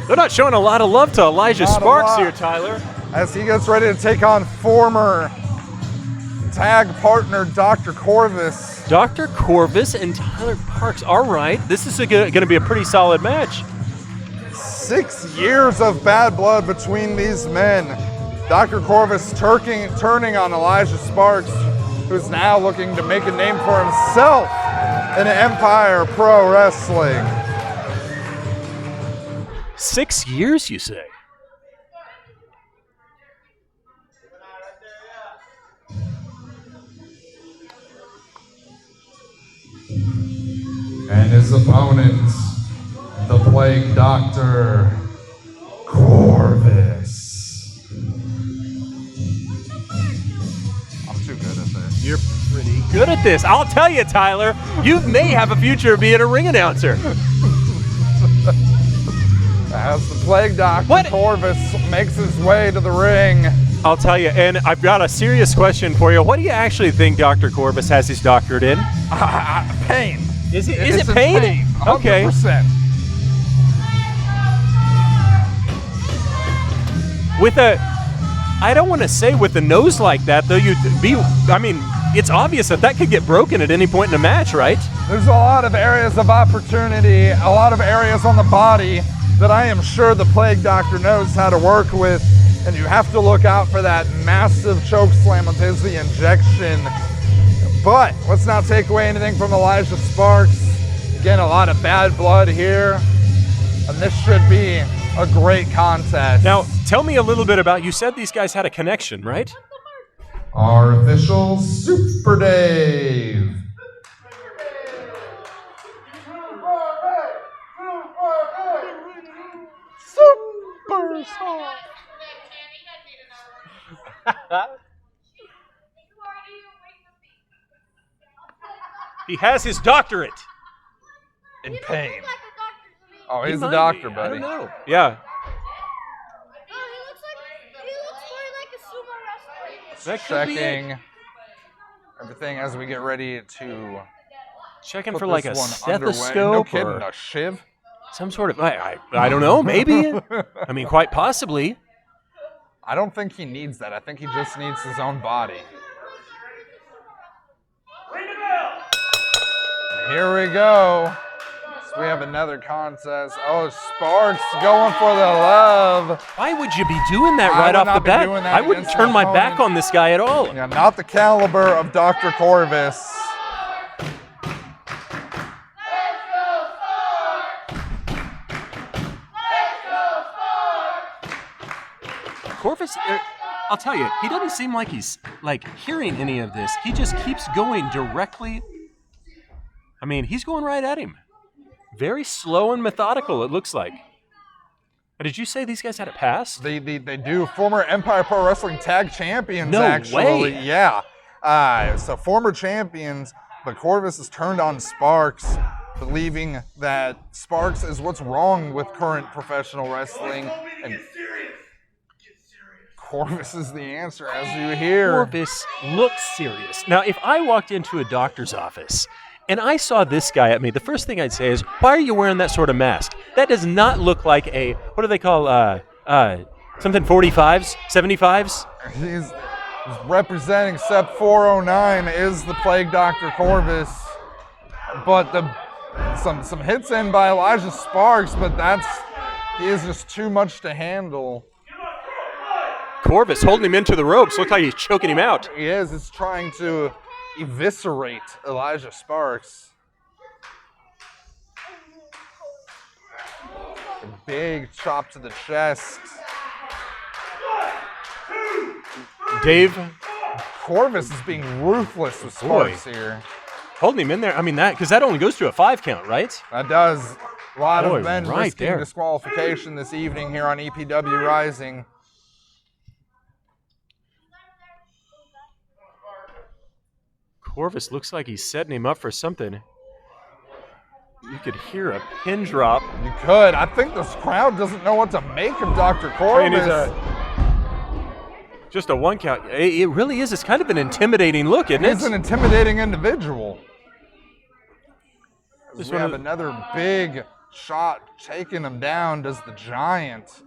They're not showing a lot of love to Elijah Not a Sparks lot. here, Tyler. As he gets ready to take on former tag partner Dr. Corvus. Dr. Corvus and Tyler Parks. All right, this is going to be a pretty solid match. 6 years of bad blood between these men. Dr. Corvus turning on Elijah Sparks, who's now looking to make a name for himself in Empire Pro Wrestling. 6 years, you say? And his opponent, the Plague Doctor, Corvus. I'm too good at this. You're pretty good at this. I'll tell you, Tyler, you may have a future being a ring announcer. As the Plague Doctor, Corvus makes his way to the ring. I'll tell you, and I've got a serious question for you. What do you actually think Dr. Corvus has his doctorate in? Pain. Is it It's pain? 100%. Okay. With a, I don't want to say with a nose like that, though, it's obvious that could get broken at any point in a match, right? There's a lot of areas of opportunity, a lot of areas on the body that I am sure the Plague Doctor knows how to work with, and you have to look out for that massive choke slam with his injection. But let's not take away anything from Elijah Sparks. Again, a lot of bad blood here, and this should be a great contest. Now, tell me a little bit about, you said these guys had a connection, right? Our official Super Dave. Superstar. He has his doctorate. In pain. Oh, he's He a might doctor, be. buddy. I don't know. Yeah. That could be it. Checking everything as we get ready to Checking put for like a this one underway. stethoscope No kidding, or a shiv? some sort of, I don't know, maybe. I mean, quite possibly. I don't think he needs that. I think he just needs his own body. And here we go. So we have another contest. Oh, Sparks going for the love. Why would you be doing that I right would off not the be bat? doing that I wouldn't against turn an my back opponent. on this guy at all. Yeah, not the caliber of Dr. Corvus. Corvus, I'll tell you, he doesn't seem like he's hearing any of this. He just keeps going directly. I mean, he's going right at him. Very slow and methodical, it looks like. Did you say these guys had it passed? They do. Former Empire Pro Wrestling Tag Champions, No actually. way. Yeah. So former champions, but Corvus has turned on Sparks, believing that Sparks is what's wrong with current professional wrestling. And Corvus is the answer, as you hear. Corvus looks serious. Now, if I walked into a doctor's office and I saw this guy at me, the first thing I'd say is, why are you wearing that sort of mask? That does not look like a, what do they call, something 45s, 75s? He's representing SEP 409 is the Plague Doctor Corvus. But some hits in by Elijah Sparks, but he is just too much to handle. Corvus holding him into the ropes. Looks like he's choking him out. He is. It's trying to eviscerate Elijah Sparks. A big chop to the chest. Dave. Corvus is being ruthless with Sparks here. Holding him in there. I mean, because that only goes to a 5 count, right? That does. A lot Boy, of men right risking there. disqualification this evening here on EPW Rising. Corvus looks like he's setting him up for something. You could hear a pin drop. You could. I think this crowd doesn't know what to make of Dr. Corvus. I mean, just a 1 count. It really is. It's kind of an intimidating look, isn't it? He's an intimidating individual. Just We one have of another big shot taking him down. Does the giant,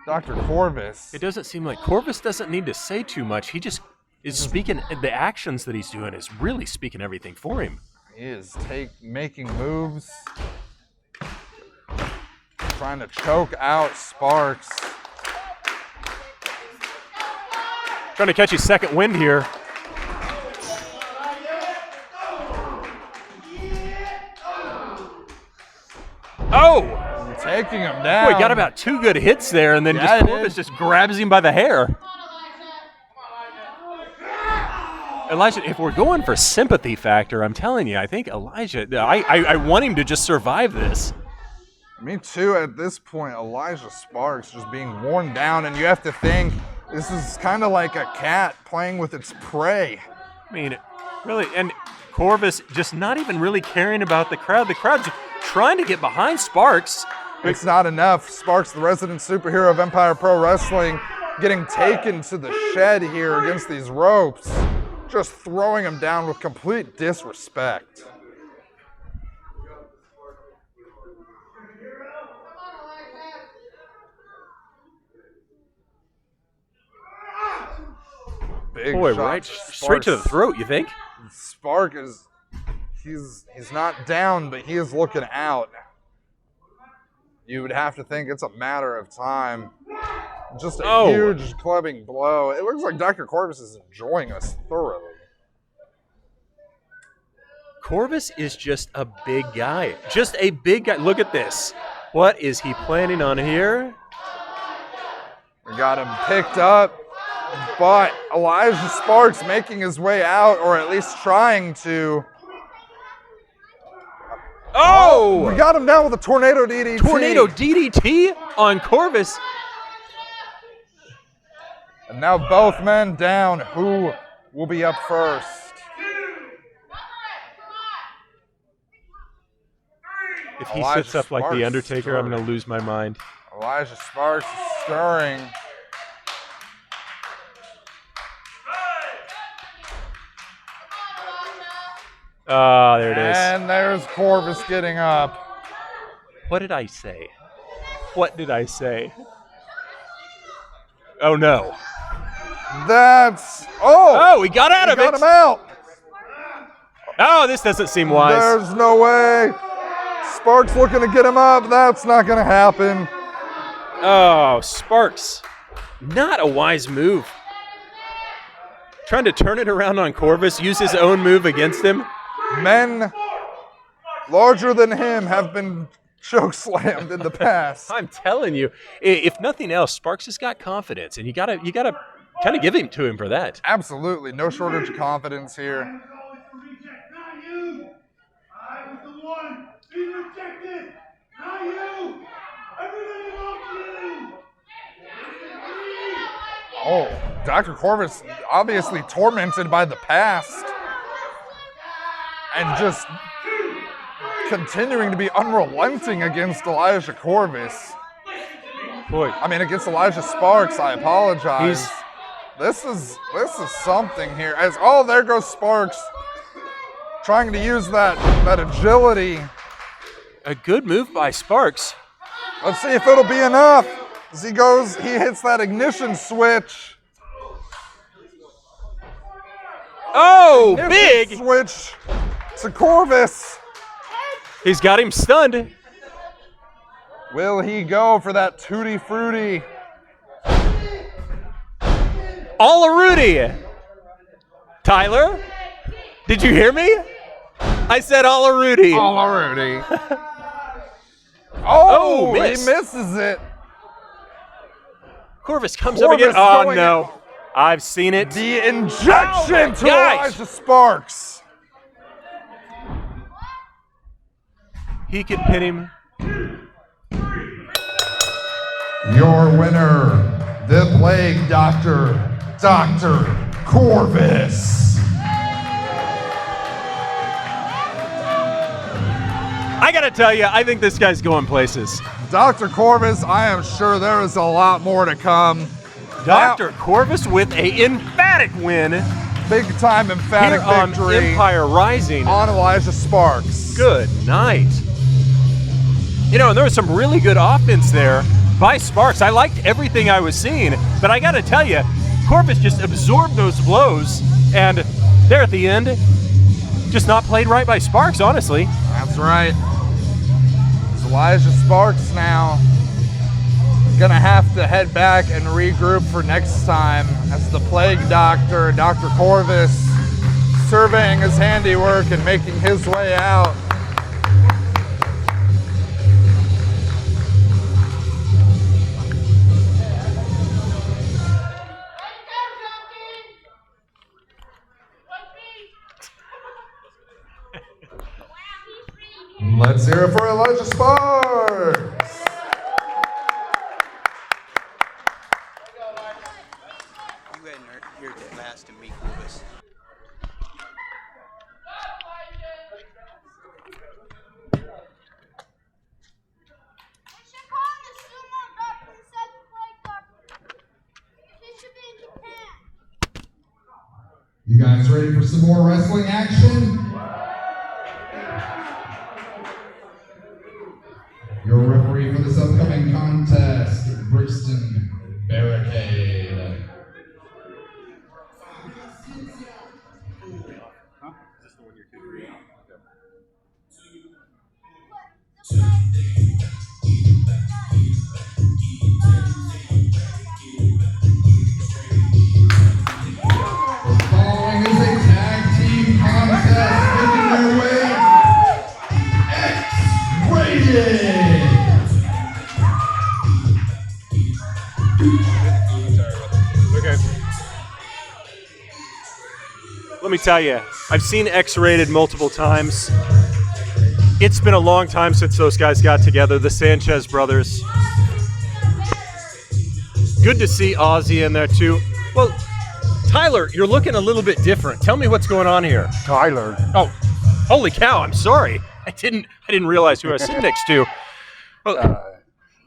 Dr. Corvus. It doesn't seem like Corvus doesn't need to say too much. He just is speaking. The actions that he's doing is really speaking everything for him. He is making moves, trying to choke out Sparks. Trying to catch his second wind here. Oh! Taking him down. Boy, he got about 2 good hits there, and then Yeah, Corvus just grabs him by the hair. Elijah, if we're going for sympathy factor, I'm telling you, I think Elijah, I want him to just survive this. Me too. At this point, Elijah Sparks just being worn down, and you have to think this is kind of like a cat playing with its prey. I mean, really, and Corvus just not even really caring about the crowd. The crowd's trying to get behind Sparks. It's not enough. Sparks, the resident superhero of Empire Pro Wrestling, getting taken to the shed here against these ropes. Just throwing him down with complete disrespect. Big Boy, shot. right straight to the throat, you think? Spark is, he's not down, but he is looking out. You would have to think it's a matter of time. Just a huge clubbing blow. It looks like Dr. Corvus is enjoying us thoroughly. Corvus is just a big guy. Just a big guy. Look at this. What is he planning on here? We got him picked up, but Elijah Sparks making his way out, or at least trying to. Oh! We got him down with a tornado DDT. Tornado DDT on Corvus. And now both men down. Who will be up first? If he Elijah sits up like Sparks The Undertaker, I'm stirring. going to lose my mind. Elijah Sparks is stirring. Oh, there it is. And there's Corvus getting up. What did I say? What did I say? Oh, no. That's... Oh! Oh, he got out of got it. him out. Oh, this doesn't seem wise. There's no way. Sparks looking to get him up. That's not going to happen. Oh, Sparks. Not a wise move. Trying to turn it around on Corvus, use his own move against him. Men larger than him have been choke slammed in the past. I'm telling you, if nothing else, Sparks has got confidence, and you gotta kind of give him to him for that. Absolutely. No shortage of confidence here. Oh, Dr. Corvus obviously tormented by the past and just continuing to be unrelenting against Elijah Corvus. Boy, I mean, against Elijah Sparks, I apologize. This is something here. There goes Sparks, trying to use that agility. a good move by Sparks. Let's see if it'll be enough. As he hits that ignition switch. Oh, Ignition big! switch to Corvus. He's got him stunned. Will he go for that tutti frutti? All a Rudy. Tyler, did you hear me? I said all a Rudy. Rudy. Oh, he miss. misses it. Corvus comes up again. Corvus Oh, going no. I've seen it. The injection to guys. Elijah Sparks. He can pin him. Your winner, the Plague Doctor, Dr. Corvus. I got to tell you, I think this guy's going places. Dr. Corvus, I am sure there is a lot more to come. Dr. Corvus with a emphatic win Big time emphatic here on victory Empire Rising. on Elijah Sparks. Good night. You know, and there was some really good offense there by Sparks. I liked everything I was seeing, but I got to tell you, Corvus just absorbed those blows, and there at the end, just not played right by Sparks, honestly. That's right. It's Elijah Sparks now. Gonna have to head back and regroup for next time as the Plague Doctor, Dr. Corvus, surveying his handiwork and making his way out. Let's hear it for Elijah Sparks. You hadn't heard the last of me, Clovis. You guys ready for some more wrestling action? Your referee for this upcoming contest, Brixton Barricade. Let me tell you, I've seen X-Rated multiple times. It's been a long time since those guys got together, the Sanchez brothers. Good to see Ozzy in there too. Well, Tyler, you're looking a little bit different. Tell me what's going on here. Tyler. Oh, holy cow! I'm sorry. I didn't realize who I was sitting next to. Well,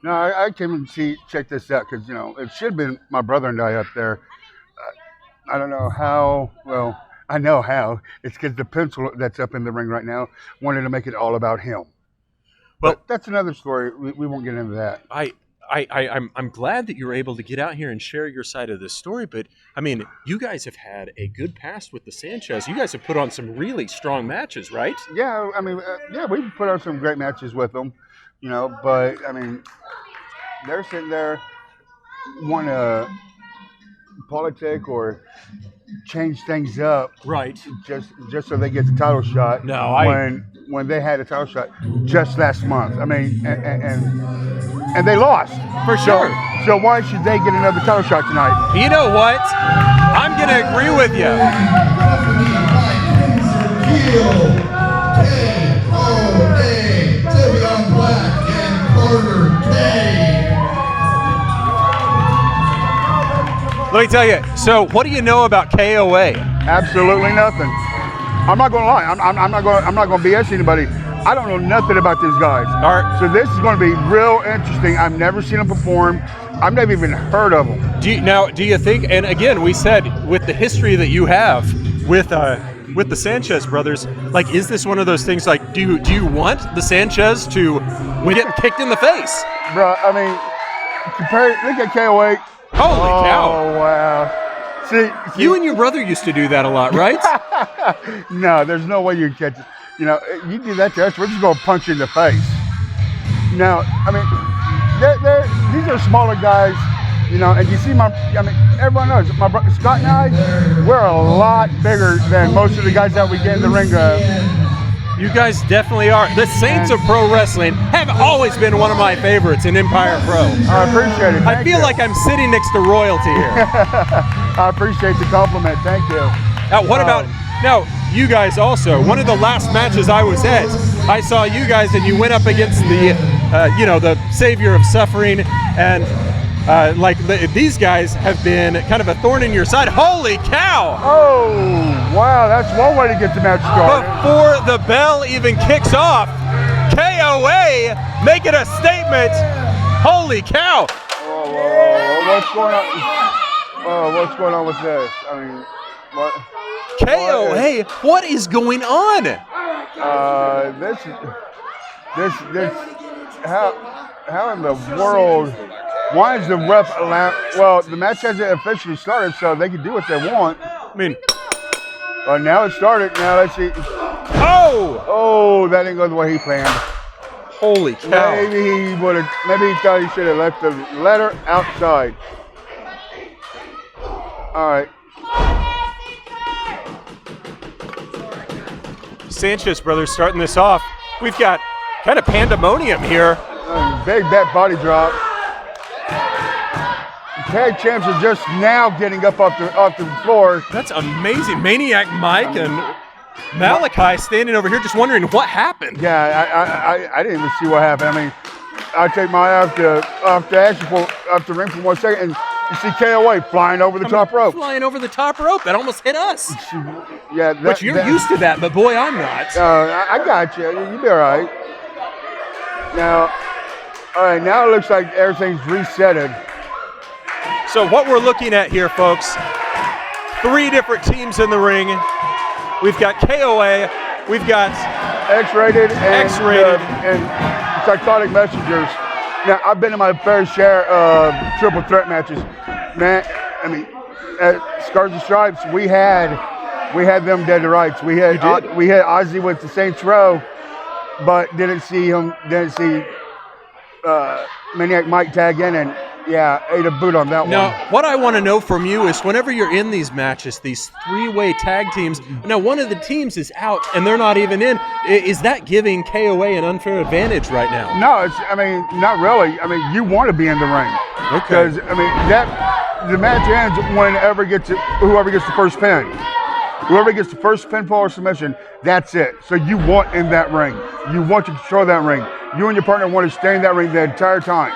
No, I came and check this out because, it should have been my brother and I up there. I don't know how. Well, I know how. It's because the pencil that's up in the ring right now wanted to make it all about him. Well, but that's another story. We won't get into that. I'm glad that you're able to get out here and share your side of this story, but I mean, you guys have had a good past with the Sanchez. You guys have put on some really strong matches, right? Yeah, I mean, we've put on some great matches with them, but I mean, they're sitting there want to politic or change things up, right? Just so they get the title shot. No, when they had a title shot just last month. I mean, and they lost for sure. So why should they get another title shot tonight? You know what? I'm gonna agree with you. Let me tell you. So, what do you know about KOA? Absolutely nothing. I'm not going to lie. I'm not going to BS anybody. I don't know nothing about these guys. All right. So this is going to be real interesting. I've never seen them perform. I've never even heard of them. Do you think? And again, we said with the history that you have with the Sanchez brothers, like, is this one of those things? Like, do you want the Sanchez to get kicked in the face? Bro, I mean, look at KOA. Holy cow! Oh wow! See, you and your brother used to do that a lot, right? No, there's no way you'd catch it. You do that to us, we're just going to punch you in the face. Now, I mean, these are smaller guys, and you see everyone knows, my brother Scott and I, we're a lot bigger than most of the guys that we get in the ring. You guys definitely are. The Saints of Pro Wrestling have always been one of my favorites in Empire Pro. I appreciate it. I feel like I'm sitting next to royalty here. I appreciate the compliment. Thank you. Now, what about you guys also? One of the last matches I was at, I saw you guys and you went up against the, the savior of suffering, and these guys have been kind of a thorn in your side. Holy cow! Oh, wow, that's one way to get the match started. Before the bell even kicks off, KOA making a statement. Holy cow! Oh, what's going on? Oh, what's going on with this? I mean, what? KOA, what is going on? How in the world? Why is the ref allowed? Well, the match hasn't officially started, so they can do what they want. I mean, now it started. Now let's see. Oh, that didn't go the way he planned. Holy cow! Maybe he thought he should have left the letter outside. All right. Sanchez brothers starting this off. We've got kind of pandemonium here. Big bat body drop. Tag champs are just now getting up off the floor. That's amazing. Maniac Mike and Malachi standing over here just wondering what happened. Yeah, I didn't even see what happened. I mean, I take my eye off the ring for 1 second, and you see KOA flying over the top rope. Flying over the top rope. That almost hit us. Yeah, But you're used to that, but boy, I'm not. I got you. You'll be all right. Now it looks like everything's resetted. So what we're looking at here, folks, 3 different teams in the ring. We've got KOA, we've got X-rated and psychotic messengers. Now, I've been in my fair share of triple threat matches. Man, I mean, at Scars and Stripes, we had them dead to rights. We had Ozzy with the Saints Row, but didn't see Maniac Mike tag in, and yeah, ate a boot on that one. Now, what I want to know from you is whenever you're in these matches, these 3-way tag teams, now one of the teams is out and they're not even in. Is that giving KOA an unfair advantage right now? No, not really. I mean, you want to be in the ring. Okay. Because, the match ends whoever gets the first pin. Whoever gets the first pinfall or submission, that's it. So you want in that ring. You want to control that ring. You and your partner want to stay in that ring the entire time.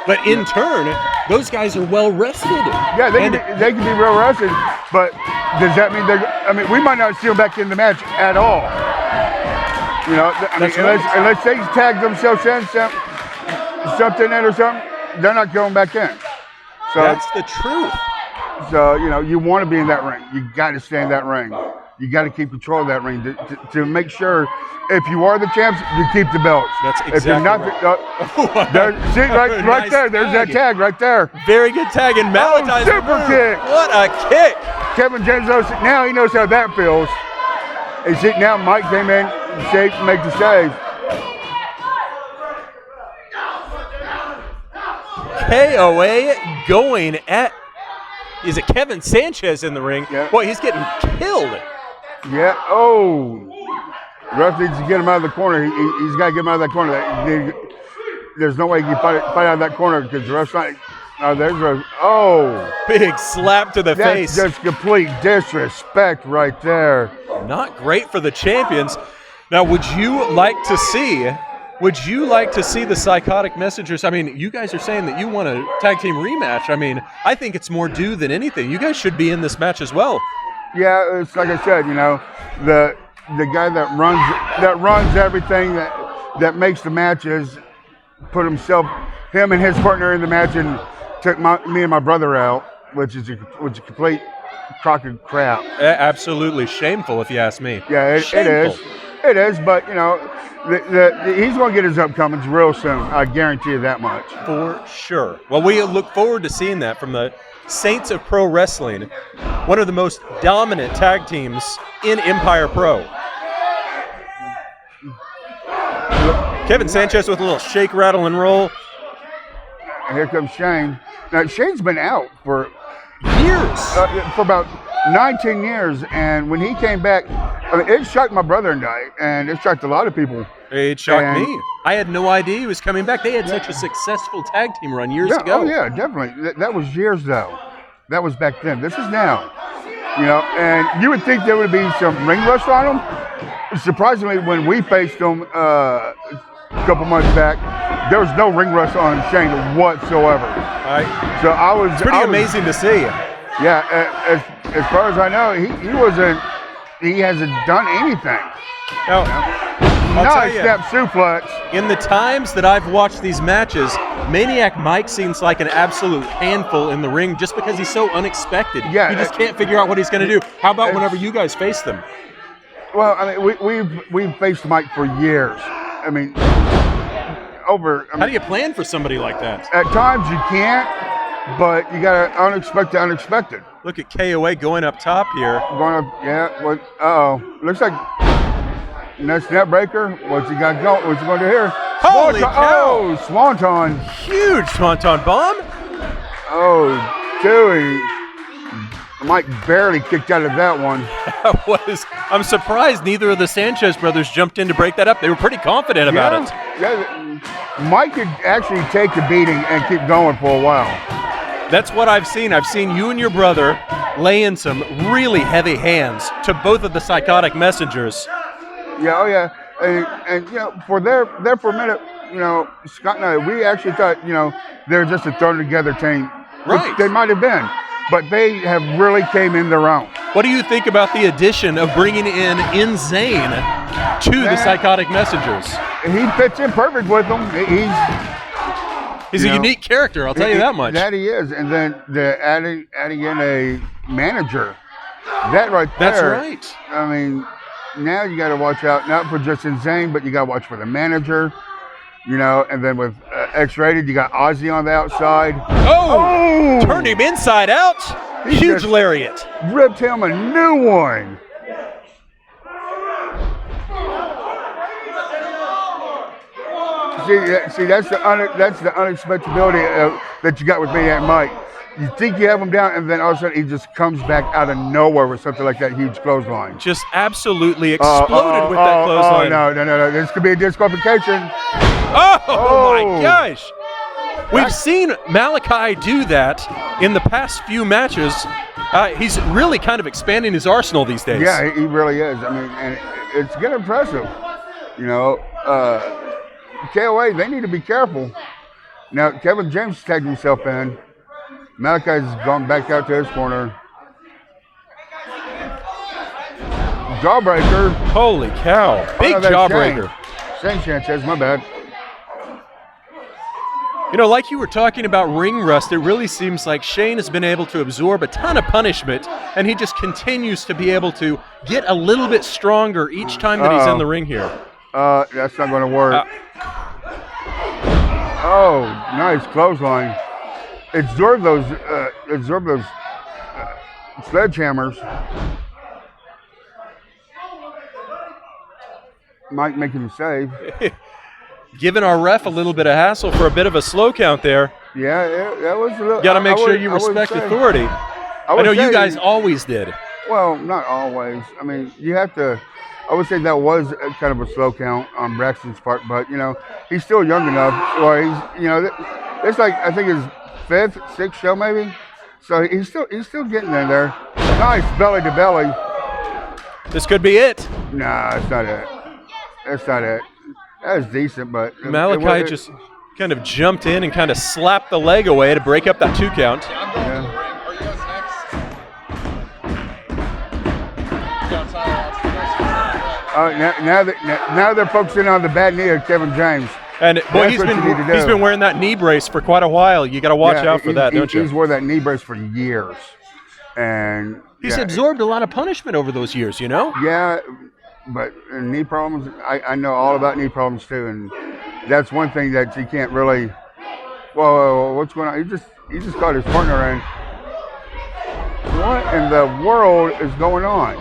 But in turn, those guys are well rested. Yeah, they can be real rested, but does that mean we might not see them back in the match at all. You know, unless they tag themselves in, something in or something, they're not going back in. So that's the truth. So, you want to be in that ring. You got to stay in that ring. You got to keep control of that ring to make sure if you are the champs, you keep the belts. That's exactly if you're not right. See, right Nice there. There's that tag right there. Very good tag. And Malachi's super kick. What a kick. Kevin James knows, now he knows how that feels. And see, now Mike came in to make the save. KOA going at, is it Kevin Sanchez in the ring? Yeah. Boy, he's getting killed. Yeah. Oh. Ref needs to get him out of the corner. He's got to get him out of that corner. There's no way he can fight out of that corner because the ref's not. Big slap to the face. That's just complete disrespect right there. Not great for the champions. Now, would you like to see the Psychotic Messengers? I mean, you guys are saying that you want a tag team rematch. I mean, I think it's more due than anything. You guys should be in this match as well. Yeah, it's like I said, the guy that runs everything that makes the matches put him and his partner in the match and took me and my brother out, which is a complete crock of crap. Absolutely shameful, if you ask me. Yeah, it is. But he's going to get his upcomings real soon. I guarantee you that much. For sure. Well, we look forward to seeing that from the Saints of Pro Wrestling, one of the most dominant tag teams in Empire Pro. Kevin Sanchez with a little shake, rattle, and roll. And here comes Shane. Now, Shane's been out for years. For about 19 years. And when he came back, it shocked my brother and I, and it shocked a lot of people. It shocked me. I had no idea he was coming back. They had such a successful tag team run years ago. Oh, yeah, definitely. That was years, though. That was back then. This is now. And you would think there would be some ring rust on them. Surprisingly, when we faced them a couple months back, there was no ring rust on Shane whatsoever. So it's pretty amazing to see. Yeah, as far as I know, he hasn't done anything. Nice step suplex. In the times that I've watched these matches, Maniac Mike seems like an absolute handful in the ring just because he's so unexpected. Yeah, you just can't figure out what he's going to do. How about whenever you guys face them? Well, I mean, we've faced Mike for years. I mean, how do you plan for somebody like that? At times you can't, but you got to unexpected. Look at KOA going up top here. Going up, yeah. Looks like next net breaker. What's he got going? What's he going to do here? Holy cow! Oh, Swanton. Huge Swanton bomb. Oh, Dewey. Mike barely kicked out of that one. I'm surprised neither of the Sanchez brothers jumped in to break that up. They were pretty confident about it. Yeah, Mike could actually take the beating and keep going for a while. That's what I've seen. I've seen you and your brother laying some really heavy hands to both of the psychotic messengers. Yeah, oh yeah, and you know, for there for a minute, you know, Scott and I, we actually thought, you know, they're just a thrown together team. Right. Which they might have been, but they have really came in their own. What do you think about the addition of bringing in Zane to the psychotic messengers? He fits in perfect with them. He's a unique character, I'll tell you that much. That he is, and then adding in a manager, that right there. That's right. I mean, now you got to watch out, not for just Zane, but you got to watch for the manager, you know, and then with X-Rated, you got Ozzy on the outside. Oh! Turned him inside out. Huge lariat. Ripped him a new one. See, that's the unexpectability that you got with Maniac Mike. You think you have him down, and then all of a sudden he just comes back out of nowhere with something like that huge clothesline. Just absolutely exploded with that clothesline. Oh, no. This could be a disqualification. Oh my gosh. We've seen Malachi do that in the past few matches. He's really kind of expanding his arsenal these days. Yeah, he really is. I mean, and it's getting impressive. You know, KOA, they need to be careful. Now, Kevin James tagged himself in. Malachi's gone back out to his corner. Jawbreaker. Holy cow. Big jawbreaker. Shane Sanchez, my bad. You know, like you were talking about ring rust, it really seems like Shane has been able to absorb a ton of punishment, and he just continues to be able to get a little bit stronger each time that he's in the ring here. That's not going to work. Oh, nice clothesline. Absorb those sledgehammers. Mike making him save. Giving our ref a little bit of hassle for a bit of a slow count there. Yeah, that was a little. Got to make sure you respect authority. I know you guys always did. Well, not always. I mean, you have to. I would say that was kind of a slow count on Braxton's part, but you know, he's still young enough. Or he's, you know, it's like I think his 5th, 6th show maybe. So he's still getting in there. Nice belly to belly. This could be it. Nah, it's not it. That's not it. That was decent, but Malachi just kind of jumped in and kind of slapped the leg away to break up that 2 count. Yeah. Now they're focusing on the bad knee of Kevin James. And boy, he's been wearing that knee brace for quite a while. You got to watch out for that, don't you? He's worn that knee brace for years, and he's absorbed a lot of punishment over those years. You know. Yeah, but knee problems. I know all about knee problems too, and that's one thing that you can't really. Whoa, what's going on? He just caught his partner in. What in the world is going on?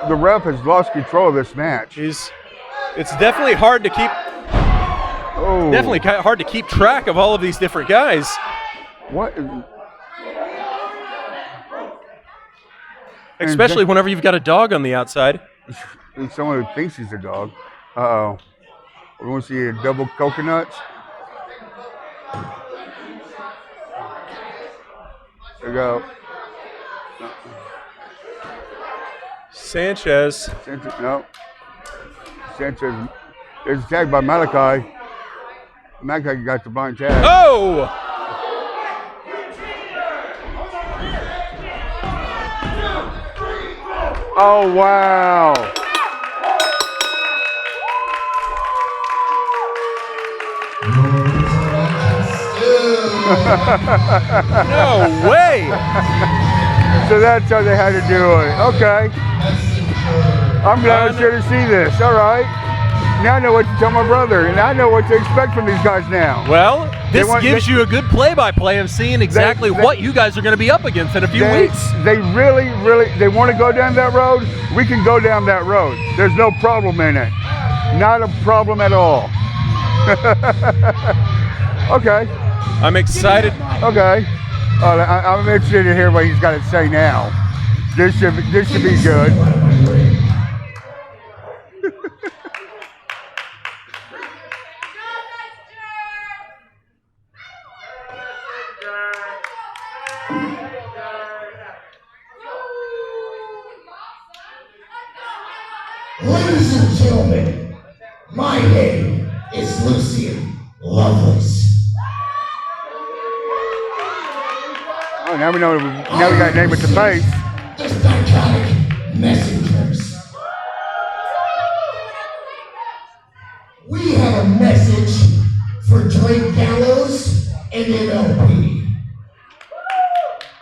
The ref has lost control of this match. It's definitely hard to keep. Oh. Definitely hard to keep track of all of these different guys. What? Especially whenever you've got a dog on the outside. Someone who thinks he's a dog. Uh-oh. We want to see a double coconuts. There we go. Sanchez. No. Sanchez is tagged by Malachi. Malachi got the blind tag. Oh! Oh, wow. No way! So that's how they had to do it. Okay. I'm glad I was here to see this. All right. Now I know what to tell my brother, and I know what to expect from these guys now. Well, this gives you a good play-by-play of seeing exactly what you guys are going to be up against in a few weeks. They really want to go down that road. We can go down that road. There's no problem in it. Not a problem at all. Okay. I'm excited. Okay. I'm interested to hear what he's got to say now. This should be good. Ladies and gentlemen, my name is Lucian Lovelace. Oh, now we know. Now we got to name it the face. The psychotic messengers. We have a message for Drake Gallows and MLP.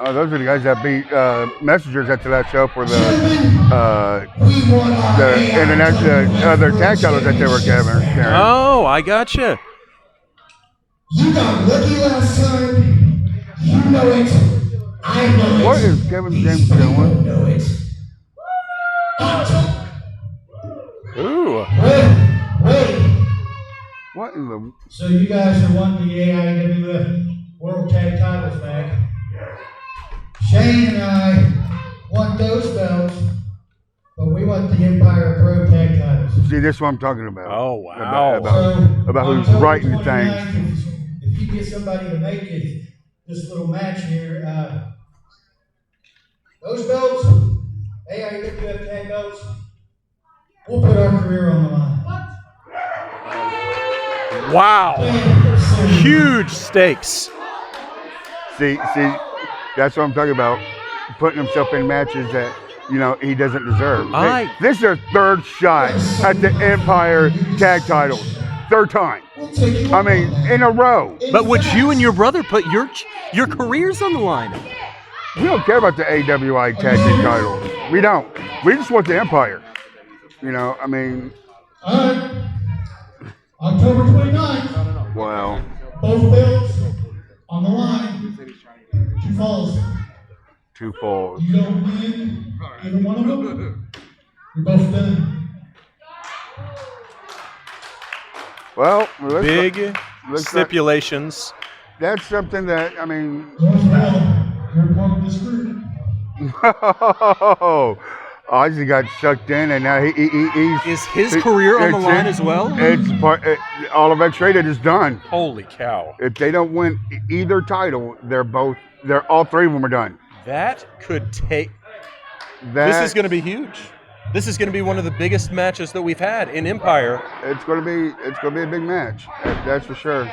Oh, those are the guys that beat Messengers at the last show for the international other tag titles that they were carrying. Oh, I gotcha. You got lucky last time. You know it. I know it. What is Kevin James These people doing? know it. Ooh. Wait. What in the? So you guys are wanting the AIWF World Tag Titles back. Shane and I want those belts, but we want the Empire Pro Tag Titles. See, this is what I'm talking about. Oh, wow. About who's October writing 29th, things. If you get somebody to make it, this little match here, those belts, AIWF tag belts, we'll put our career on the line. Wow. Huge stakes. See, that's what I'm talking about. Putting himself in matches that, you know, he doesn't deserve. This is their third shot at the Empire tag titles. Third time. I mean, in a row. But would you and your brother put your careers on the line? We don't care about the AWI tag team titles. We don't. We just want the Empire. You know, I mean. All right. October 29th. Wow. Both belts on the line. 2 falls. 2 falls. You don't win either one of them, you're both done. Well, Big looks stipulations. like that's something that, I mean. Well, you're part of this group. Ozzy got sucked in, and now he's. Is his career on the line as well? It's all of X-Rated is done. Holy cow. If they don't win either title, all 3 of them are done. That could take. This is going to be huge. This is going to be one of the biggest matches that we've had in Empire. It's going to be a big match. That's for sure.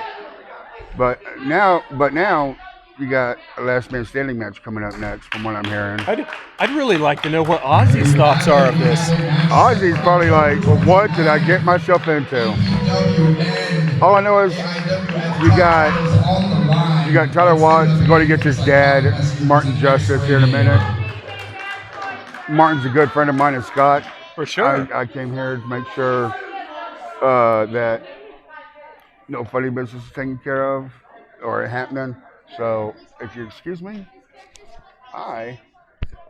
But now you got a last man standing match coming up next, from what I'm hearing. I'd really like to know what Ozzy's thoughts are of this. Ozzy's probably like, well, what did I get myself into? All I know is you got Tyler Watts going to get his dad, Martin Justice, here in a minute. Martin's a good friend of mine and Scott. For sure. I came here to make sure that no funny business is taken care of or happening. So if you excuse me, I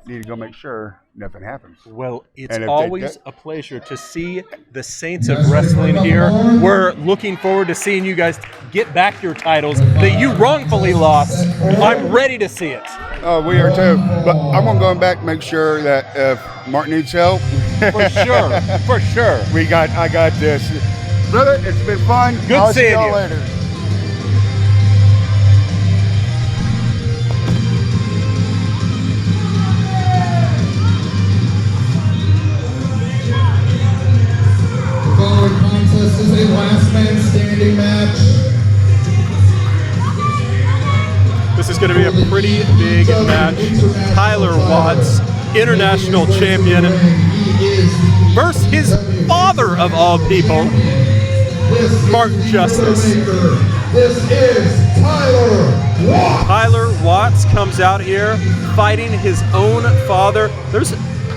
need to go make sure nothing happens. Well, it's always a pleasure to see the Saints of Wrestling here. We're looking forward to seeing you guys get back your titles that you wrongfully lost. I'm ready to see it. Oh, we are too. But I'm going to go back and make sure that if Martin needs help. For sure. I got this. Brother, it's been fun. Good seeing see you. Later. The following contest is a last man standing match. This is going to be a pretty big match. Tyler Watts, international champion, versus his father of all people, Martin Justice. This is Tyler Watts. Tyler Watts comes out here fighting his own father.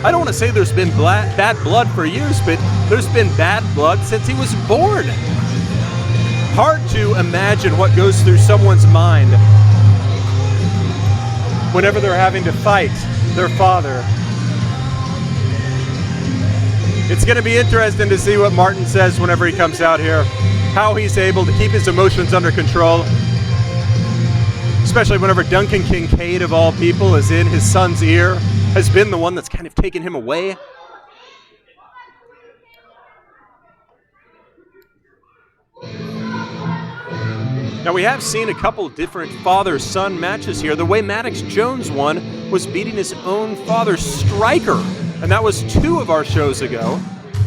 I don't want to say there's been bad blood for years, but there's been bad blood since he was born. Hard to imagine what goes through someone's mind whenever they're having to fight their father. It's going to be interesting to see what Martin says whenever he comes out here, how he's able to keep his emotions under control, especially whenever Duncan Kincaid, of all people, is in his son's ear, has been the one that's kind of taken him away. Now, we have seen a couple different father-son matches here. The way Maddox Jones won was beating his own father, Stryker, and that was 2 of our shows ago.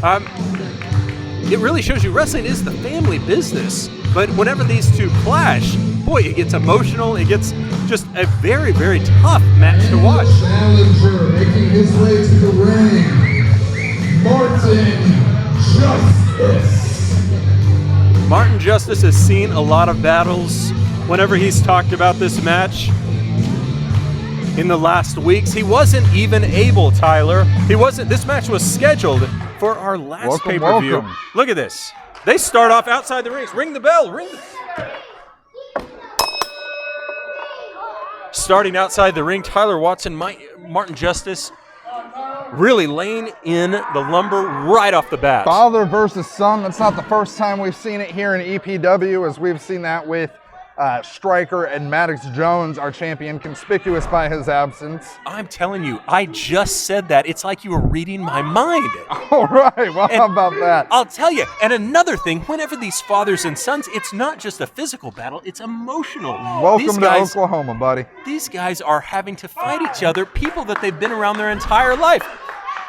It really shows you wrestling is the family business. But whenever these two clash, boy, it gets emotional. It gets just a very, very tough match to watch. Challenger making his way to the ring, Martin Justice. Martin Justice has seen a lot of battles. Whenever he's talked about this match in the last weeks, he wasn't even able, Tyler. This match was scheduled for our last pay-per-view. Welcome. Look at this. They start off outside the rings. Ring the bell. Starting outside the ring, Tyler Watson, Martin Justice, really laying in the lumber right off the bat. Father versus son. That's not the first time we've seen it here in EPW, as we've seen that with Stryker and Maddox Jones, our champion, conspicuous by his absence. I'm telling you, I just said that. It's like you were reading my mind. All right, well, how about that? I'll tell you. And another thing, whenever these fathers and sons, it's not just a physical battle, it's emotional. Welcome to Oklahoma, buddy. These guys are having to fight each other, people that they've been around their entire life.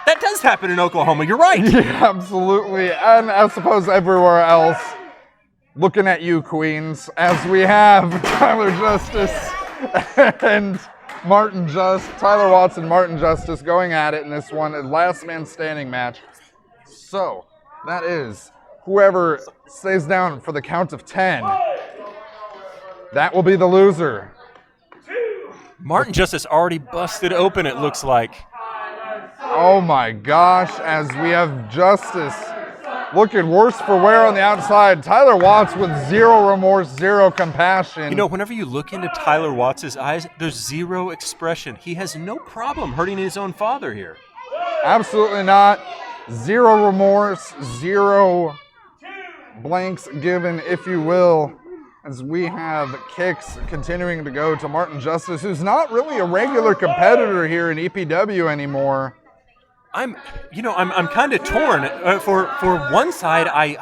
That does happen in Oklahoma, you're right. Yeah, absolutely. And I suppose everywhere else. Looking at you, Queens, as we have Tyler Justice and Tyler Watson, Martin Justice going at it in this one, a last man standing match. So, that is whoever stays down for the count of 10. That will be the loser. Martin Justice already busted open, it looks like. Oh my gosh, as we have Justice looking worse for wear on the outside. Tyler Watts with zero remorse, zero compassion. You know, whenever you look into Tyler Watts' eyes, there's zero expression. He has no problem hurting his own father here. Absolutely not. Zero remorse, zero blanks given, if you will, as we have kicks continuing to go to Martin Justice, who's not really a regular competitor here in EPW anymore. I'm kind of torn. For one side, I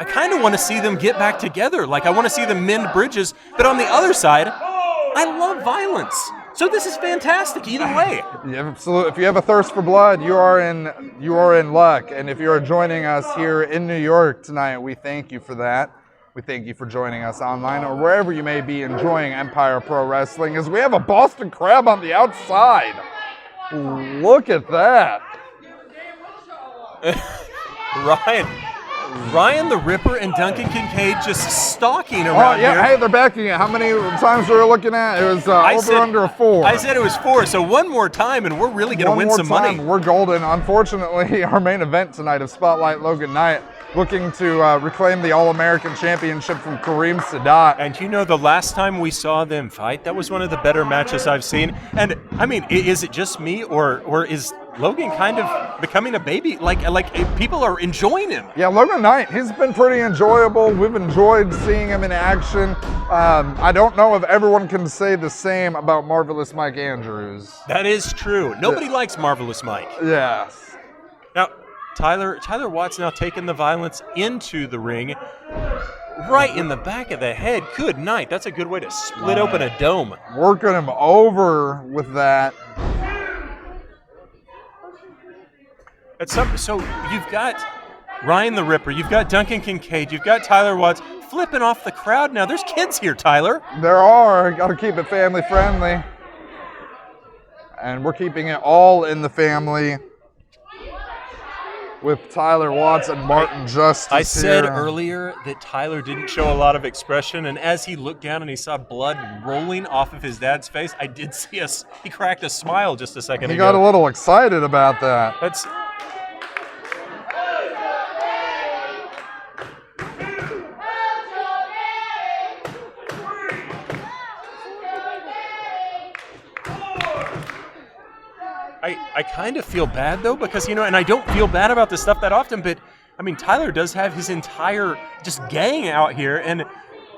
kind of want to see them get back together. Like, I want to see them mend bridges. But on the other side, I love violence. So this is fantastic either way. Yeah, absolutely. If you have a thirst for blood, you are in luck. And if you are joining us here in New York tonight, we thank you for that. We thank you for joining us online or wherever you may be enjoying Empire Pro Wrestling, as we have a Boston Crab on the outside. Look at that. Ryan the Ripper and Duncan Kincaid just stalking around here. Hey, they're backing it. How many times were we looking at? It was under a 4. I said it was 4, so one more time and we're really going to win some money. We're golden. Unfortunately, our main event tonight of Spotlight Logan Knight looking to reclaim the All-American Championship from Kareem Sadat. And you know, the last time we saw them fight, that was one of the better matches I've seen. And, I mean, is it just me, or is Logan kind of becoming a baby? Like people are enjoying him. Yeah, Logan Knight, he's been pretty enjoyable. We've enjoyed seeing him in action. I don't know if everyone can say the same about Marvelous Mike Andrews. That is true. Nobody likes Marvelous Mike. Yes. Now, Tyler Watts now taking the violence into the ring, right in the back of the head. Good night. That's a good way to split open a dome. Working him over with that. So you've got Ryan the Ripper, you've got Duncan Kincaid, you've got Tyler Watts flipping off the crowd now. There's kids here, Tyler. There are. Got to keep it family friendly. And we're keeping it all in the family with Tyler Watts and Martin Justice. I said here earlier that Tyler didn't show a lot of expression, and as he looked down and he saw blood rolling off of his dad's face, I did see he cracked a smile just a second ago. He got a little excited about that. I kind of feel bad, though, because, and I don't feel bad about this stuff that often, but, I mean, Tyler does have his entire just gang out here, and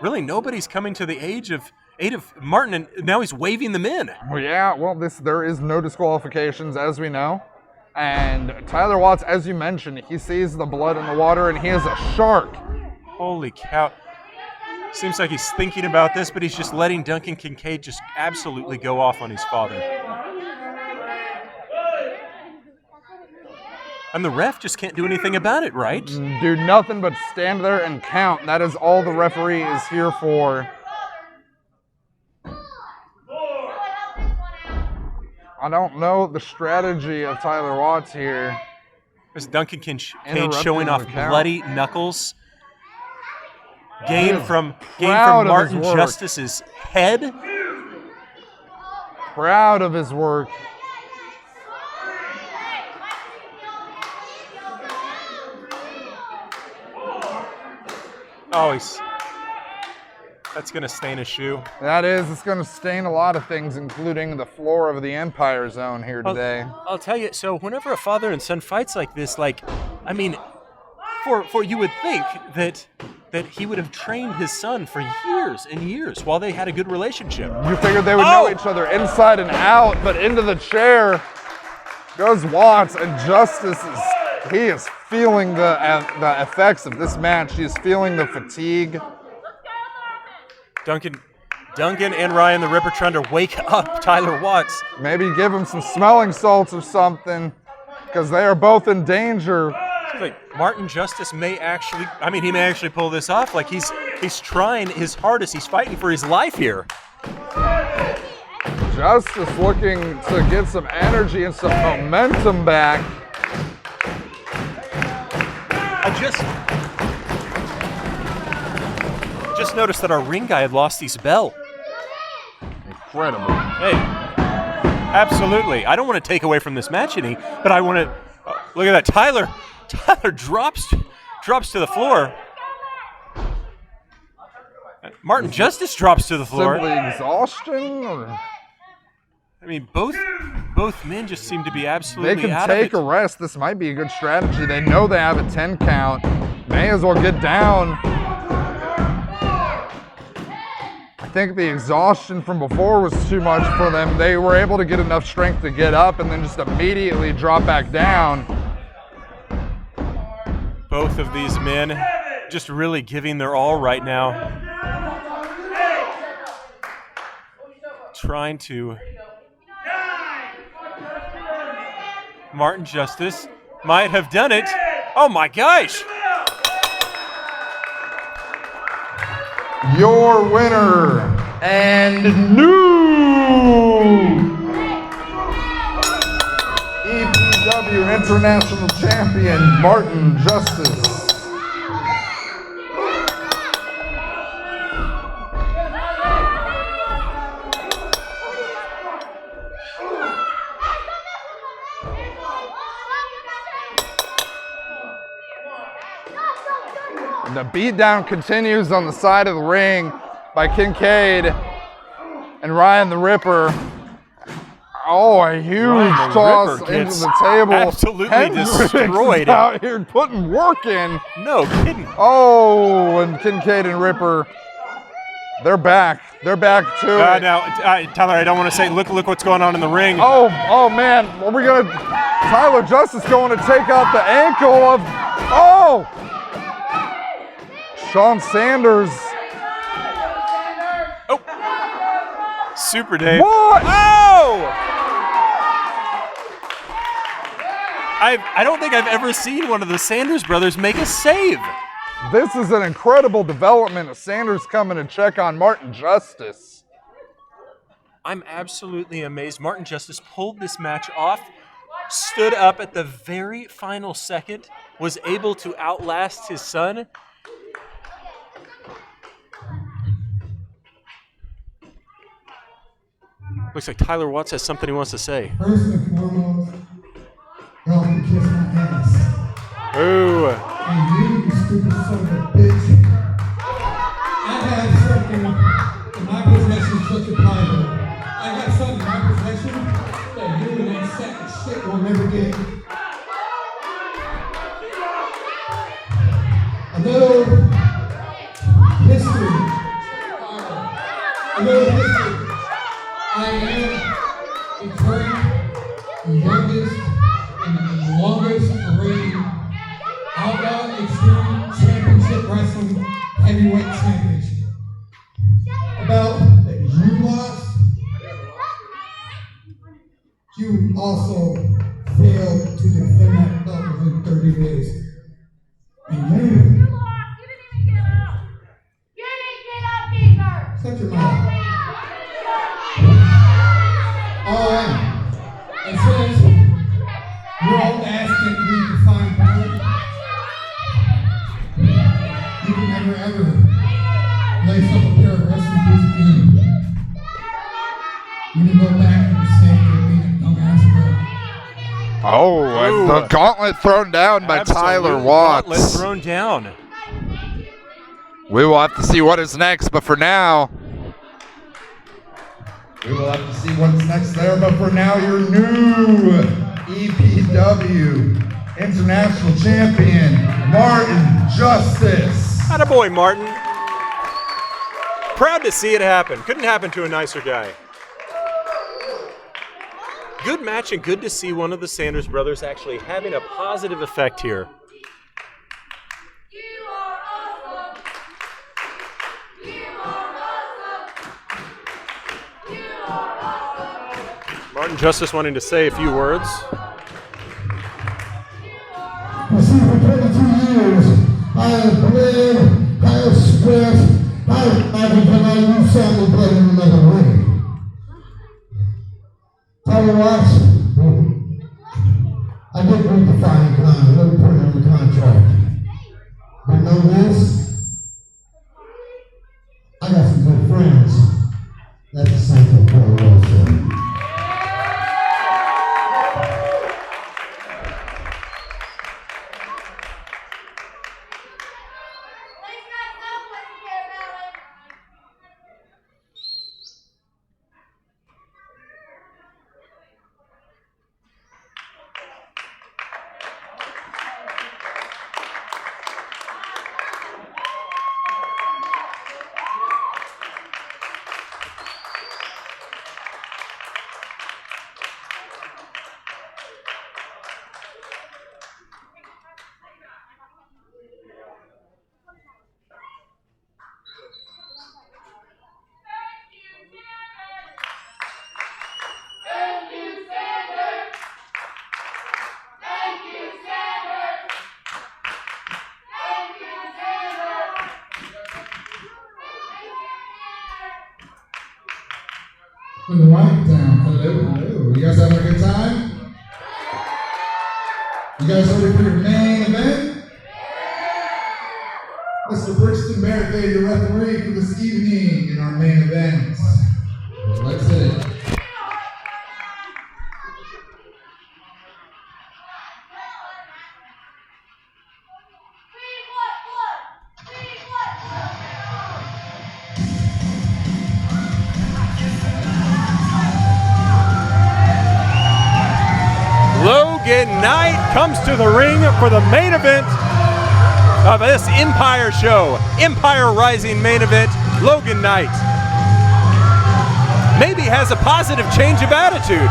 really nobody's coming to the aid of Martin, and now he's waving them in. Well, yeah, there is no disqualifications, as we know. And Tyler Watts, as you mentioned, he sees the blood in the water, and he is a shark. Holy cow. Seems like he's thinking about this, but he's just letting Duncan Kincaid just absolutely go off on his father. And the ref just can't do anything about it, right? Do nothing but stand there and count. That is all the referee is here for. I don't know the strategy of Tyler Watts here. There's Duncan Kincaid Interrupting showing off the count. bloody knuckles. Gain from proud of Martin his work. Justice's head. Proud of his work. Oh, that's going to stain a shoe. That is, it's going to stain a lot of things, including the floor of the Empire Zone here today. I'll tell you, so whenever a father and son fights like this, I mean, for you would think that he would have trained his son for years and years while they had a good relationship. You figured they would know each other inside and out, but into the chair goes Watts, and Justice he is feeling the effects of this match. He is feeling the fatigue. Duncan and Ryan the Ripper trying to wake up Tyler Watts. Maybe give him some smelling salts or something, because they are both in danger. Like Martin Justice may actually pull this off. Like he's trying his hardest. He's fighting for his life here. Justice looking to get some energy and some momentum back. I just noticed that our ring guy had lost his bell. Incredible. Hey, absolutely. I don't want to take away from this match any, but I want to look at that. Tyler drops to the floor. Martin Justice drops to the floor. Simply exhaustion, or I mean, both men just seem to be absolutely they can out take of a it. rest. This might be a good strategy. They know they have a 10 count. May as well get down. I think the exhaustion from before was too much for them. They were able to get enough strength to get up and then just immediately drop back down. Both of these men just really giving their all right now. Trying to... Martin Justice might have done it. Oh my gosh! Your winner and new EPW International Champion, Martin Justice. The beatdown continues on the side of the ring by Kincaid and Ryan the Ripper. Oh, a huge toss into the table. Absolutely Hendricks destroyed. out here putting work in. No kidding. Oh, and Kincaid and Ripper, they're back. They're back to it. Now, Tyler, I don't want to say, look what's going on in the ring. Oh man, are we gonna? Tyler Justice going to take out the ankle of. Oh. Sean Sanders. Oh. Super Dave. What? Oh! I don't think I've ever seen one of the Sanders brothers make a save. This is an incredible development of Sanders coming to check on Martin Justice. I'm absolutely amazed. Martin Justice pulled this match off, stood up at the very final second, was able to outlast his son. Looks like Tyler Watts has something he wants to say. First and foremost, y'all can kiss my ass. Ooh. And you stupid son of a bitch. I have something in my possession such a pilot. I have something in my possession that you and that sack of shit will never get. A little history. A little history. I am the current youngest and longest reigning Outlaw Extreme Championship Wrestling Heavyweight Championship. About that you lost, you also failed to defend that belt within 30 days. And maybe. Shut your mouth. It says you're all asking me to find power. You can never ever lace up a pair of wrestling boots again. You can go back to the mistake of being a dumbass girl. Oh, and the gauntlet thrown down by Tyler Absolute Watts. gauntlet thrown down. We will have to see what is next, but for now, We will have to see what's next there, but for now, your new EPW International Champion, Martin Justice. Attaboy, Martin. Proud to see it happen. Couldn't happen to a nicer guy. Good match and good to see one of the Sanders brothers actually having a positive effect here. Martin Justice wanting to say a few words. You see, for 22 years, I have bled, I have sweat, I have used sample blood in another way. Tyler Watts, I did read the fine line, let me put it in the contract. But know this, I got some good friends. That's the same thing for also. From the mic down. Hello. You guys having a good time? You guys ready for your main event? Mr. Brixton Barricade, the referee for this evening in our main event. Let's hit it. Logan Knight comes to the ring for the main event of this Empire show. Empire Rising main event, Logan Knight. Maybe has a positive change of attitude.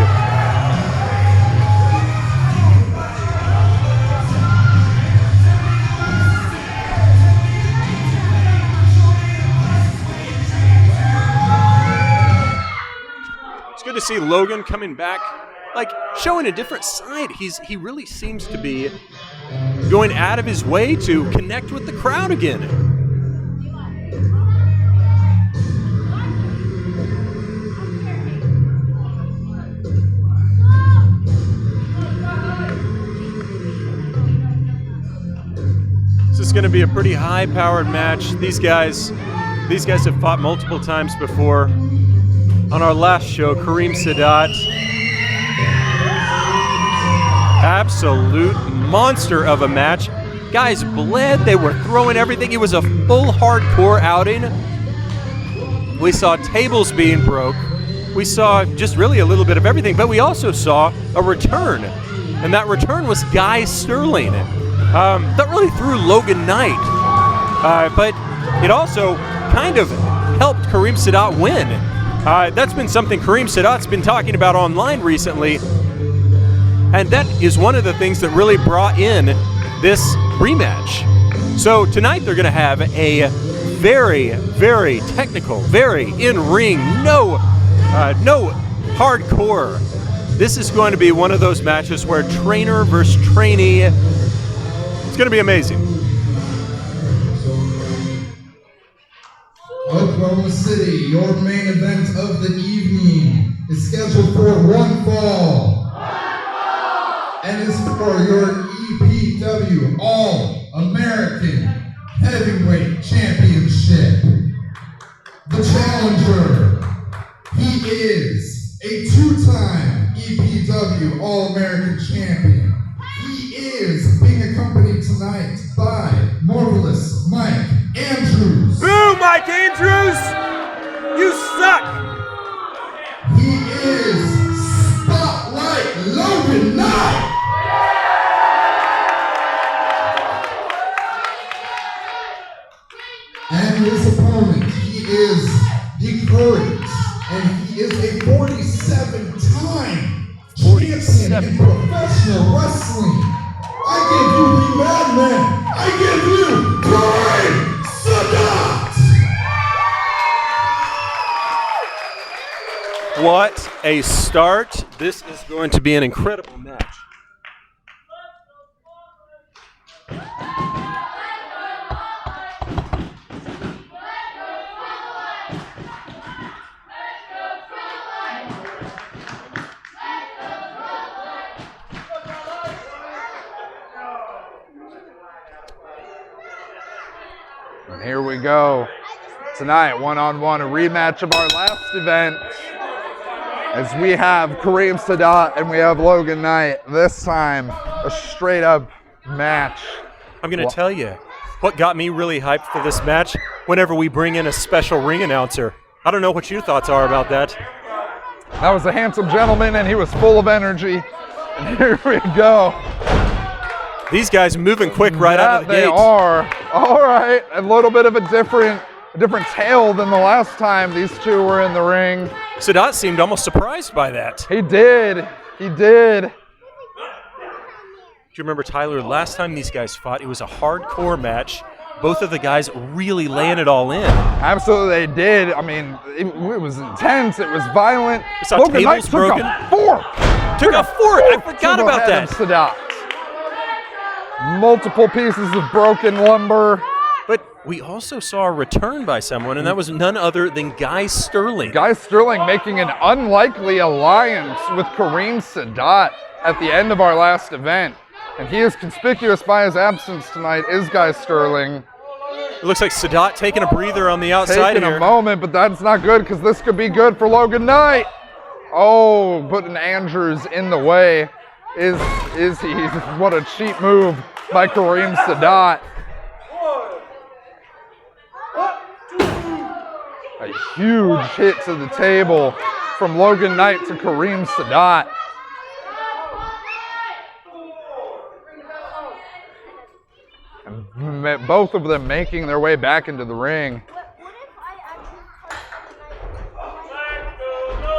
It's good to see Logan coming back, like showing a different side. He really seems to be going out of his way to connect with the crowd again. This is going to be a pretty high-powered match. These guys have fought multiple times before. On our last show, Kareem Sadat, absolute monster of a match. Guys bled, they were throwing everything. It was a full hardcore outing. We saw tables being broke. We saw just really a little bit of everything, but we also saw a return. And that return was Guy Sterling. That really threw Logan Knight. But it also kind of helped Kareem Sadat win. That's been something Kareem Sadat's been talking about online recently. And that is one of the things that really brought in this rematch. So tonight they're going to have a very, very technical, very in-ring, no hardcore This is going to be one of those matches where trainer versus trainee. It's going to be amazing. Oklahoma City, your main event of the evening is scheduled for one fall. And is for your EPW All-American Heavyweight Championship. The challenger, he is a two-time EPW All-American Champion. He is being accompanied tonight by Marvelous Mike Andrews. Boo, Mike Andrews! You suck! He is Spotlight Logan Knight. And his opponent, he is the Courage, and he is a 47-time champion in professional wrestling. I give you the madman. I give you Corey Sadat. What a start. This is going to be an incredible match. And here we go. Tonight, one-on-one, a rematch of our last event. As we have Kareem Sadat and we have Logan Knight. This time, a straight-up match. I'm going to tell you, what got me really hyped for this match, whenever we bring in a special ring announcer. I don't know what your thoughts are about that. That was a handsome gentleman, and he was full of energy. And here we go. These guys moving quick right out of the gate. They are. All right, a little bit of a different tale than the last time these two were in the ring. Sadat seemed almost surprised by that. He did. He did. Do you remember, Tyler, last time these guys fought, it was a hardcore match. Both of the guys really laying it all in. Absolutely, they did. I mean, it was intense. It was violent. We saw Logan Knight tables broken. took a fork. Took a fork. I forgot about that. Sadat. Multiple pieces of broken lumber. But we also saw a return by someone, and that was none other than Guy Sterling. Guy Sterling making an unlikely alliance with Kareem Sadat at the end of our last event. And he is conspicuous by his absence tonight, is Guy Sterling. It looks like Sadat taking a breather on the outside Taking here. a moment, but that's not good because this could be good for Logan Knight. Oh, putting Andrews in the way. Is he? What a cheap move by Kareem Sadat. A huge hit to the table from Logan Knight to Kareem Sadat. And both of them making their way back into the ring.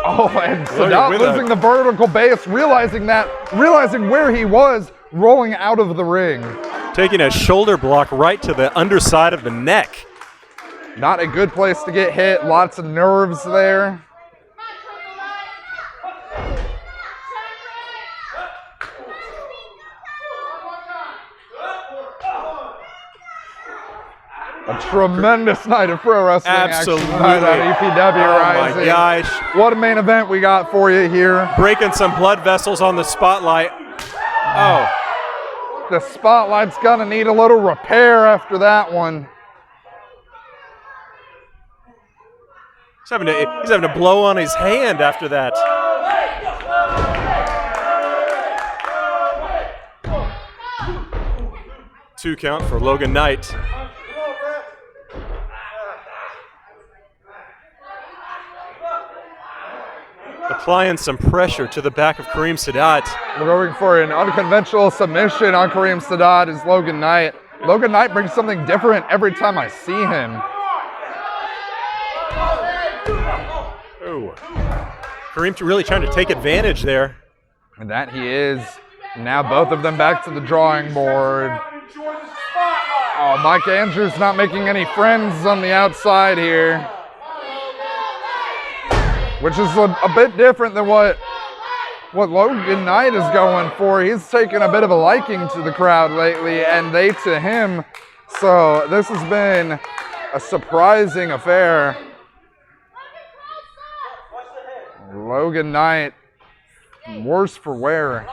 Oh, and Sadat losing the vertical base, realizing where he was, rolling out of the ring. Taking a shoulder block right to the underside of the neck. Not a good place to get hit, lots of nerves there. A tremendous night of pro wrestling Absolutely. action tonight on EPW Rising. Oh my gosh. What a main event we got for you here. Breaking some blood vessels on the spotlight. Oh. The spotlight's gonna need a little repair after that one. He's having to blow on his hand after that. 2 count for Logan Knight. Applying some pressure to the back of Kareem Sadat. We're going for an unconventional submission on Kareem Sadat as Logan Knight. Logan Knight brings something different every time I see him. Oh. Kareem really trying to take advantage there. And that he is. Now both of them back to the drawing board. Oh, Mike Andrews not making any friends on the outside here. Which is a bit different than what what Logan Knight is going for. He's taken a bit of a liking to the crowd lately, and they to him. So this has been a surprising affair. Logan Knight, worse for wear.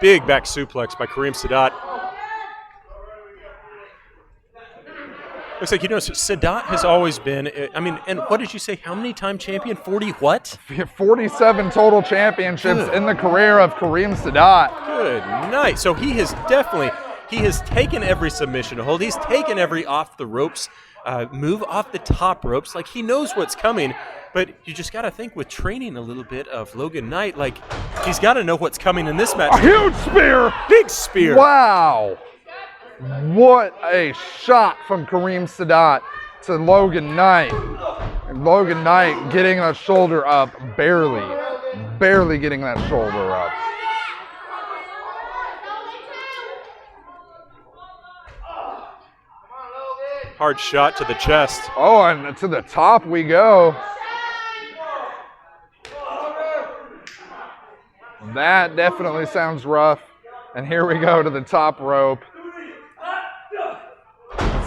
Big back suplex by Kareem Sadat. Looks like, Sadat has always been, and what did you say, how many time champion? 40 what? 47 total championships in the career of Kareem Sadat. Good night. So he has taken every submission hold. He's taken every off the ropes move, off the top ropes. Like, he knows what's coming, but you just got to think with training a little bit of Logan Knight, like, he's got to know what's coming in this match. A huge spear! Big spear! Wow! What a shot from Kareem Sadat to Logan Knight. And Logan Knight getting that shoulder up, barely getting that shoulder up. Hard shot to the chest. Oh, and to the top we go. That definitely sounds rough. And here we go to the top rope.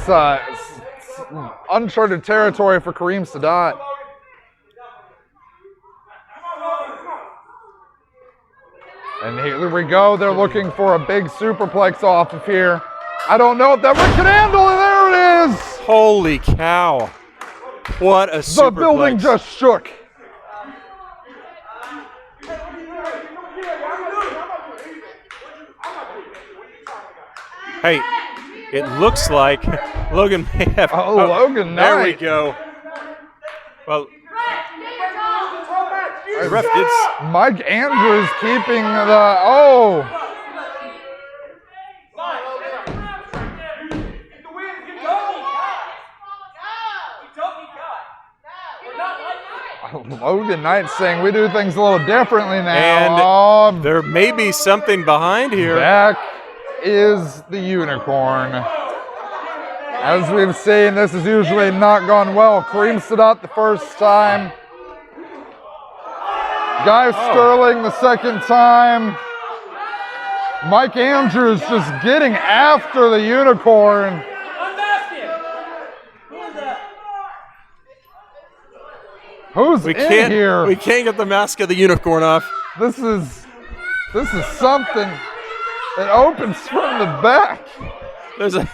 It's uncharted territory for Kareem Sadat. And here we go. They're looking for a big superplex off of here. I don't know if that one can handle it. There it is. Holy cow. What a superplex. The building just shook. Hey, it looks like Logan may have. Oh, Logan Knight. There we go. Well, the ref did. Mike Andrews keeping the. Oh. Logan Knight saying we do things a little differently now. And there may be something behind here. Back is the unicorn. As we've seen, this has usually not gone well. Kareem Sadat the first time. Guy Sterling the second time. Mike Andrews just getting after the unicorn. Who's in here? We can't get the mask of the unicorn off. This is something that opens from the back. There's a.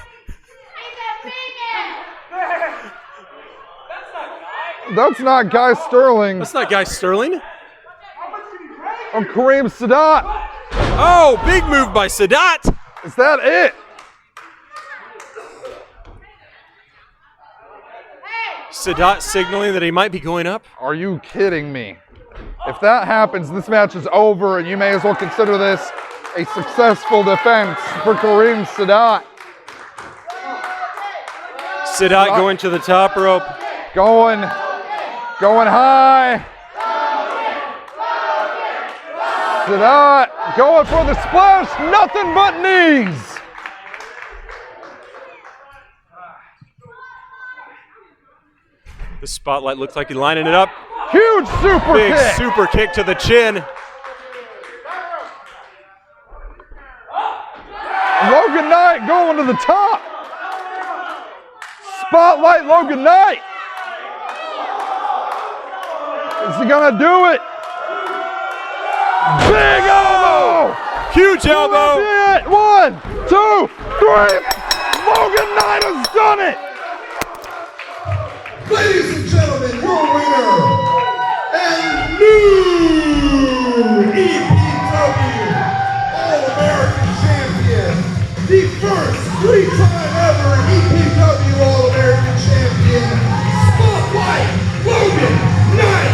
That's not Guy Sterling. That's not Guy Sterling. Or Kareem Sadat. Oh, big move by Sadat. Is that it? Sadat signaling that he might be going up. Are you kidding me? If that happens, this match is over, and you may as well consider this a successful defense for Kareem Sadat. Sadat going to the top rope. Going high. Sadat going for the splash. Nothing but knees. The spotlight looks like he's lining it up. Huge super Big kick. super kick to the chin. Logan Knight going to the top. Spotlight Logan Knight. Is he gonna do it? Big elbow! Huge elbow! That's it. 1, 2, 3. Logan Knight has done it! Ladies and gentlemen, your winner and new EPW All-American Champion, the first 3-time ever EPW All-American Champion, Spotlight Logan Knight.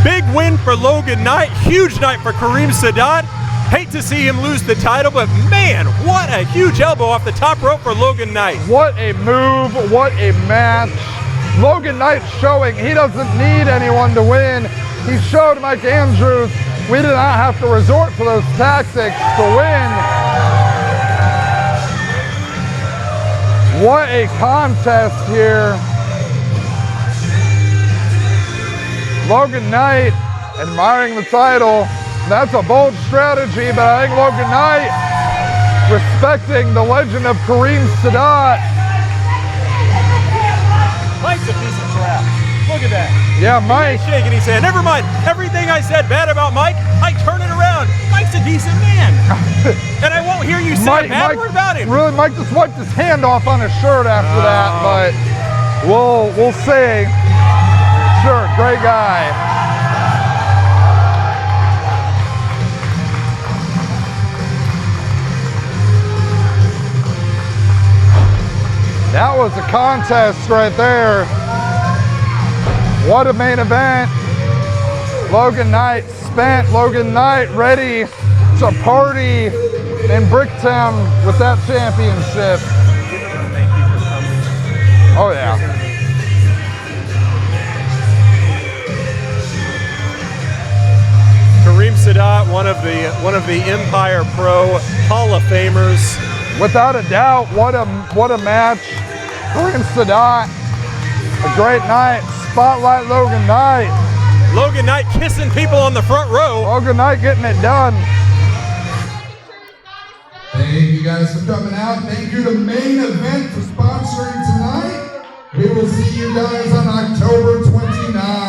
Big win for Logan Knight. Huge night for Kareem Sadat. Hate to see him lose the title, but man, what a huge elbow off the top rope for Logan Knight. What a move, what a match. Logan Knight showing he doesn't need anyone to win. He showed Mike Andrews we did not have to resort to those tactics to win. What a contest here. Logan Knight admiring the title. That's a bold strategy, but I think Logan Knight, respecting the legend of Kareem Sadat. Mike's a piece of crap. Look at that. Yeah, Mike. He's shaking his hand. Never mind. Everything I said bad about Mike, I turn it around. Mike's a decent man. And I won't hear you say a bad word about him. Really, Mike just wiped his hand off on his shirt after that, but we'll see. Sure, great guy. That was a contest right there. What a main event. Logan Knight spent. Logan Knight ready to party in Bricktown with that championship. Thank you for coming. Oh yeah. Kareem Sadat, one of the Empire Pro Hall of Famers. Without a doubt, what a match. Kareem Sadat, a great night. Spotlight Logan Knight. Logan Knight kissing people on the front row. Logan Knight getting it done. Thank you guys for coming out. Thank you to Main Event for sponsoring tonight. We will see you guys on October 29th.